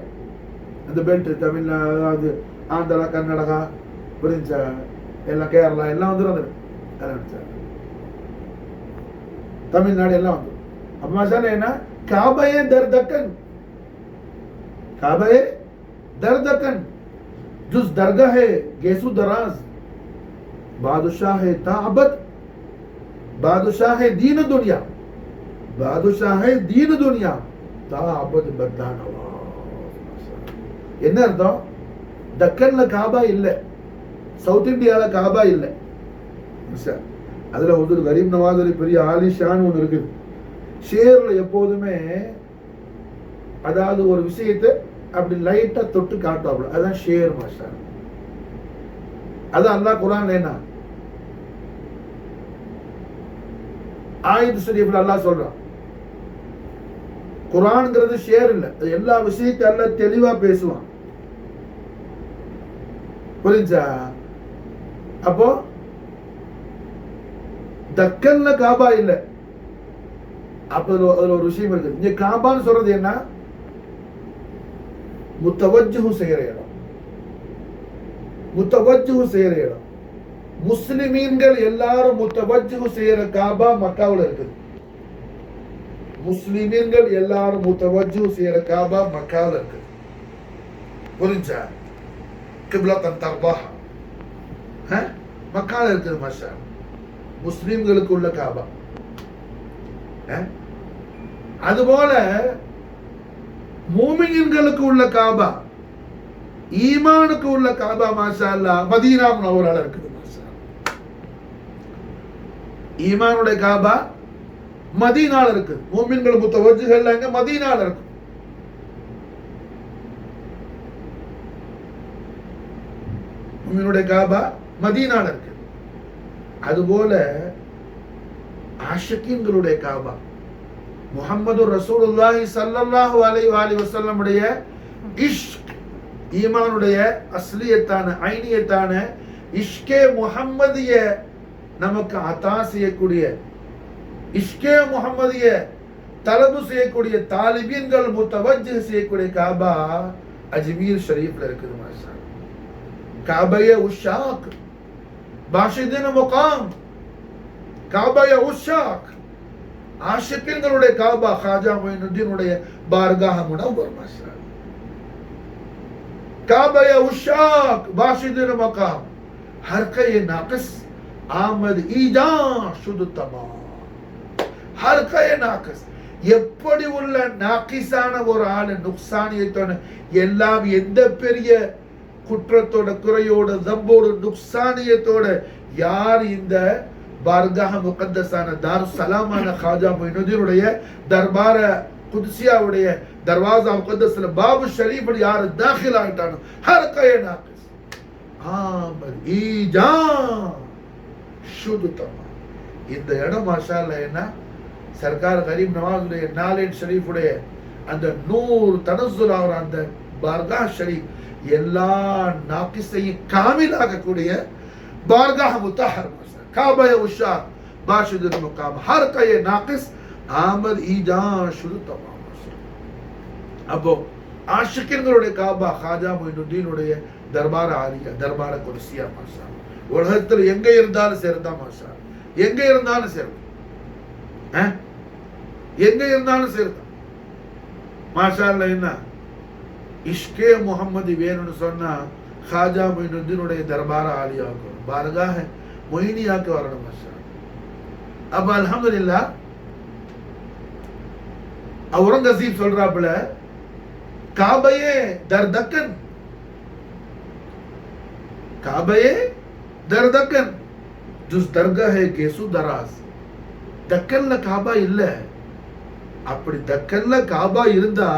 அந்த பெல்ட் தமிழ்நாடு ஆந்திரா கர்நாடகா புரிஞ்சா எல்லாம் கேரளா எல்லாம் வந்துடும். தமிழ்நாடு எல்லாம் வந்து அப்ப மசாலா என்ன காபயே दर दक्कन, काबये दर दक्कन जुस दरगाह है गेसु दराज, बादशाह है ताअबद, बादशाह है दीन दुनिया, बादशाह है दीन दुनिया ताअबद बंदा नवाज. என்ன அர்த்தம்? டக்கன்ல காபா இல்ல, சவுத் இந்தியால காபா இல்ல. அதுல ஒரு கரீம் நவாஸ் பெரிய ஆலிஷான் ஒன்று இருக்குது. ஷேர்ல எப்போதுமே அதாவது ஒரு விஷயத்தை அப்படி லைட்டா தொட்டு காட்டுவாப்புல, அதுதான் ஷேர் மாஷா. அதான் அல்லாஹ் குர்ஆன்ல என்ன ஆயத் ஷரீஃப்ல அல்லாஹ் சொல்றான். குர்ஆன்ங்கிறது ஷேர் இல்ல, எல்லா விஷயத்தையும் அல்லாஹ் தெளிவா பேசுவான். புரிஞ்சா? அப்போ தக்கன்ல காபா இல்ல. அப்ப அதுல ஒரு விஷயம் இருக்கு. இங்க காபான்னு சொல்றது என்ன? முத்தவஜ்ஜுஹு செய்யற இடம், முத்தவஜ்ஜுஹு செய்யற இடம். முஸ்லிமீன்கள் எல்லாரும் முத்தவஜ்ஜுஹு செய்யற காபா மக்காவுல இருக்குது. முஸ்லிமீன்கள் எல்லாரும் முத்தவஜ்ஜுஹு செய்யற காபா மக்காவுல இருக்குது. புரிஞ்சா? கிப்லத்தன் தர்பாஹா மக்கால இருக்குது. மாஷா முஸ்லிம்களுக்கு உள்ள காபா. அதுபோல மூமின்களுக்கு உள்ள காபா, ஈமானுக்கு உள்ள காபா மாஷா அல்லாஹ் மதீனா முனவ்வரால இருக்குது. மாஷா ஈமானுடைய காபா மதீனால இருக்குது. மூமின்கள் முத்தவஜ்ஜுஹ் எங்க மதீனால இருக்கு. மூமினுடைய காபா மதீனால இருக்கு. அதுபோல ஆஷிகீன்களுடைய காபா முஹம்மது ரசூலுல்லாஹி ஸல்லல்லாஹு அலைஹி வஸல்லம் உடைய இஷ்க், ஈமானுடைய அஸ்லியத்தான ஐனியத்தான இஷ்கே முஹம்மதிய நமக்கு அத்தா செய்யக்கூடிய, இஷ்கே முஹம்மதிய தலபு செய்யக்கூடிய தாலிபீன்கள் முத்தவஜ்ஜிஹ் செய்யக்கூடிய காபா அஜ்மீர் ஷரீஃப்ல இருக்குது. மாஷா காபயே உஷாக் பாஷிதின் முகாம், காபயே உஷாக் ஆஷிகீன்களுடைய காபா காஜா மொயினுddinுடைய பார்காஹ முனவ்வர். மாஷா காபயே உஷாக் பாஷிதின் முகாம் ஹர்கயே நாகிஸ் ஆமத் ஈஜா ஷுது தமாம். ஹர்கயே நாகிஸ், எப்படி உள்ள நாகிஸான ஒரு ஆளு, நுக்சானியத்தோட எல்லாம் எந்த பெரிய குற்றத்தோட குறையோட தம்போட நுக்சானியத்தோட யார் இந்த பார்காஹ முகத்தஸான தாருஸ் சலாமான ஹாஜா மொய்னுதீனுடைய தர்பார குத்சியாவுடைய தர்வாசா முகத்தஸ்ல பாபு ஷரீஃப் யார் தாখিল ஆயிட்டானோ ஹர் கயே நாகிஸ் ஆமத் ஈஜா சுதுதமா. இந்த இடம் மாஷா அல்லாஹ் என்ன சர்க்கார் கரீம் நவாஸுடைய நாலேஜ் ஷரீஃபுடைய அந்த நூர் தனஸ்ஸுல் ஆகிற அந்த பார்காஹ் ஷரீஃப் எல்லா நாகிஸையும் காமிலாகக்கூடிய பார்காஹ் முத்தஹர் காபா உஷா பாஷிதுல் முகாம் ஹர் கயே நாகிஸ் ஆமத் ஈஜா சுதுதமா. அப்போ ஆஷிக்கின்களுடைய காபா ஹாஜா மொய்னுதீனுடைய தர்பார ஆலியா தர்பார குர்சியா மாஷா. உலகத்தில் எங்க இருந்தாலும் சேர்ந்தா மாஷா, எங்க இருந்தாலும் சேர்ந்தா, எங்க இருந்தாலும் சேர்ந்தா மாஷா அல்லாஹ். என்ன இஷ்கே முஹம்மது வேணும்னு சொன்னா ஹாஜா மொய்னுதீனுடைய தர்பார ஆலியாவுக்கு பார்காஹ மொய்னியாக்கு வரணும் மாஷா. அப்ப அல்ஹம்துலில்லாஹ் औरंगज़ीब சொல்றாப்புல காபையே தர் தக்கன், காபையே தர் தக்கன் ஜுஸ் தர்கா ஹே கேசு தராஸ். தக்கன்ல காபா இல்ல, அப்படி தக்கன்ல காபா இருந்தா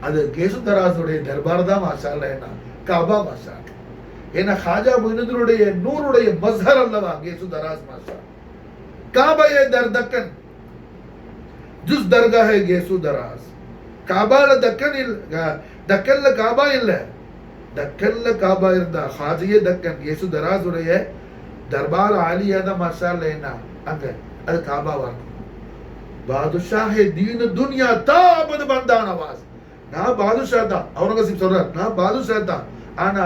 அது கேசு தராஸுடைய தர்பார் தான் மாஷா அல்லாஹ். என்ன காபா மாஷா, ஏன்னா ஹாஜா மொய்னுதீனுடைய நூருடைய மஸ்ஹர் அல்லவா கேசு தராஸ் மாஷா. காபையே தர் தக்கன் ஜுஸ் தர்கா ஹே கேசு தராஸ். காபால தக்கன் இல்ல, தக்கன்ல காபா இல்ல. தக்கன்ல காபா இருந்தா ஹாஜியே தக்கன் கேசு தராஸுடைய தர்பார் ஆலியா தான் மாஷா அல்லாஹ். என்ன அங்க அது காபாவா இருக்கும். பாதுஷாஹே தீன் துனியா தாபத் பந்தா நவாஸ். நான் பாதுஷா தான், அவுரங்கசீப் சொல்றார், நான் பாதுஷா தான். ஆனா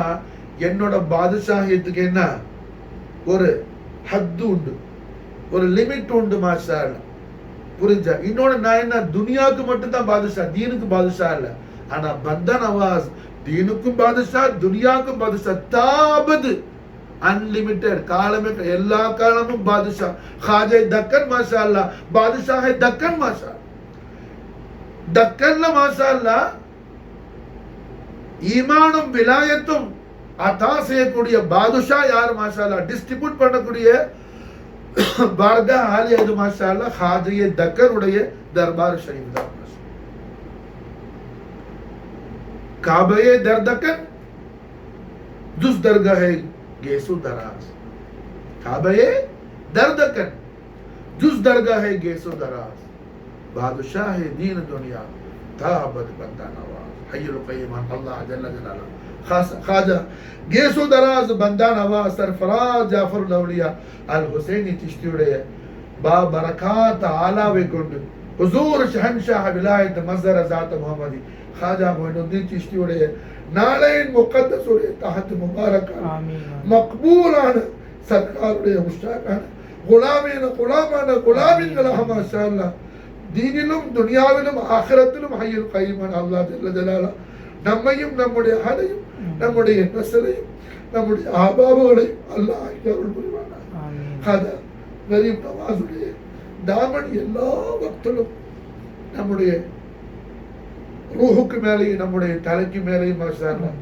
என்னோட பாதுஷாஹியத்துக்கு என்ன ஒரு ஹத்து உண்டு, ஒரு லிமிட் உண்டு மாஷா அல்லாஹ். புரிஞ்சா? இன்னொன்னு நான் என்ன துனியாவுக்கு மட்டும் தான் பாதுஷா, தீனுக்கு பாதுஷா இல்ல. ஆனா பந்தா நவாஸ் தீனுக்கும் பாதுஷா துனியாவுக்கும் பாதுஷா. தாபத் அன்லிமிட்டெட், காலமே எல்லா காலமும் பாதுஷா. ஹாஜே தக்கன் மாஷா அல்லாஹ், பாதுஷாஹே தக்கன் மாஷா. தக்கன்ல மாஷா அல்லாஹ் ஈமானும் விலாயத்தும் அத்தா செய்யக்கூடிய பாதுஷா யார் மாஷா அல்லாஹ், டிஸ்ட்ரிபியூட் பண்ணக்கூடிய பார்காஹ் ஆலியா இது மாஷா அல்லாஹ் ஹாஜியே தக்கனுடைய தர்பார் ஷரீஃப் தான். காபையே தர் தக்கன் ஜுஸ் தர்காஹ் ஹே गेसु दराज. काबे दर दकन जुस दरगाह है गेसु दराज. बादशाह है दीन दुनिया ताबद बंदा नवाज हय्युल क़य्यूम अल्लाह जल्ल जलालुहु. खाजा गेसु दराज बंदा नवाज सरफराज जाफर लौलिया अल हुसैनी चिश्तियुடைய बा बरकात आलावे கொண்டு हुजूर शहनशाह विलायत मज़र ज़ात मुहम्मदी खाजा मोइनुद्दीन चिश्तिயுடைய நாளையின் முகத்தஸுடைய தஹத் முபாரக்கான மக்பூலான சர்க்காருடைய முஸ்தாகான குலாமின்களாக மாஷா அல்லாஹ் தீனிலும் துனியாவிலும் ஆகிரத்திலும் ஹய்யுல் கையூமான அல்லாஹ் ஜல்ல ஜலாலுஹு நம்மையும் நம்முடைய அஹலையும் நம்முடைய நஸ்லையும் நம்முடைய ஆபாபுகளையும் அல்லாஹ் அருள் புரிவானாக. ஹதா கரீம் நவாஸுடைய தாமன் எல்லா வக்திலும் நம்முடைய ரூஹுக்கு மேலேயும் நம்முடைய தலைக்கு மேலேயும் மாஷா அல்லாஹ்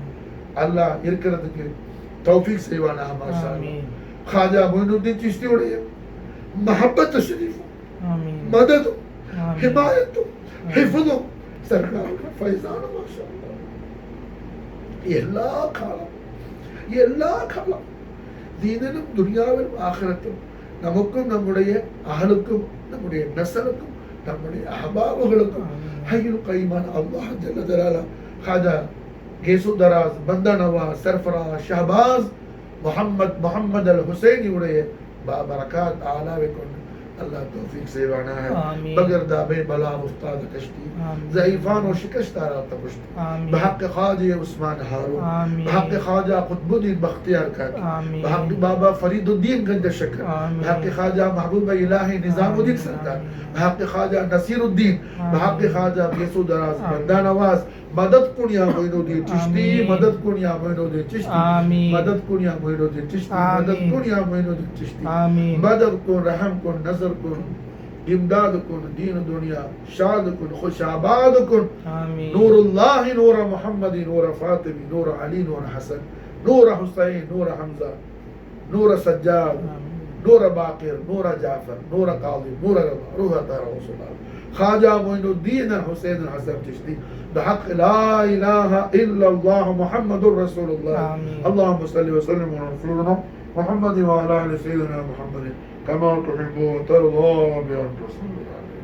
அல்லாஹ் இருக்கிறதுக்கு தௌஃபீக் செய்வானாக மாஷா அல்லாஹ். खाजा मोइनुद्दीन चिश्तिயுடைய மஹப்பத் ஷரீஃப் மததும் ஹிமாயத்தும் ஹிஃபுதும் சர்க்காருடைய ஃபைஸான மாஷா அல்லாஹ். எல்லா காலம் தீனிலும் துனியாவிலும் ஆகிரத்திலும் நமக்கும் நம்முடைய அஹலுக்கும் நம்முடைய நஸ்லுக்கும் நம்முடைய அஹபாபுகளுக்கும் ஹய்யுல் கையூமான அல்லாஹ் ஜல்ல ஜலாலுஹு खाजा गेसु दराज बंदा नवाज सरफराज शहबाज मोहम्मद अल हुसैनी उड़े बरकात आलावे कोन अल्लाह तौफीक सेवाना है. बगैर दाबे बला उस्ताद कश्ती ज़ईफान और शिकस्तारा तबश्त बहक़ ख्वाजा उस्मान हारून बहक़ ख्वाजा कुतुबुद्दीन बख्तियार काकी बहक़ बाबा फरीदुद्दीन गंज शकर बहक़ ख्वाजा महबूब इलाही निज़ामुद्दीन सरकार बहक़ ख्वाजा नसीरुद्दीन बहक़ ख्वाजा गेसु दराज बंदा नवाज मदद कुनिया मोइनुद्दीन चिश्ती मदद कुनिया मोइनुद्दीन चिश्ती मदद कुनिया मोइनुद्दीन चिश्ती मदद कुनिया मोइनुद्दीन चिश्ती मदद को रहम को नजर को इमदाद को दीन दुनिया शाद को खुशाबाद को नूरुल्लाह नूर मोहम्मद नूर फातिमी नूर अली नूर हसन नूर हुसैन नूर हमजा नूर सज्जाद نور باقر نور جعفر نور قاضي نور رضا روح طاهر رسول الله خواجہ معین الدین حسین حسن چشتی بحق لا إله إلا الله محمد رسول الله اللهم صل وسلم على رسولنا محمد وعلى آل سيدنا محمد كما تحب وترضى بأن تصلي عليه.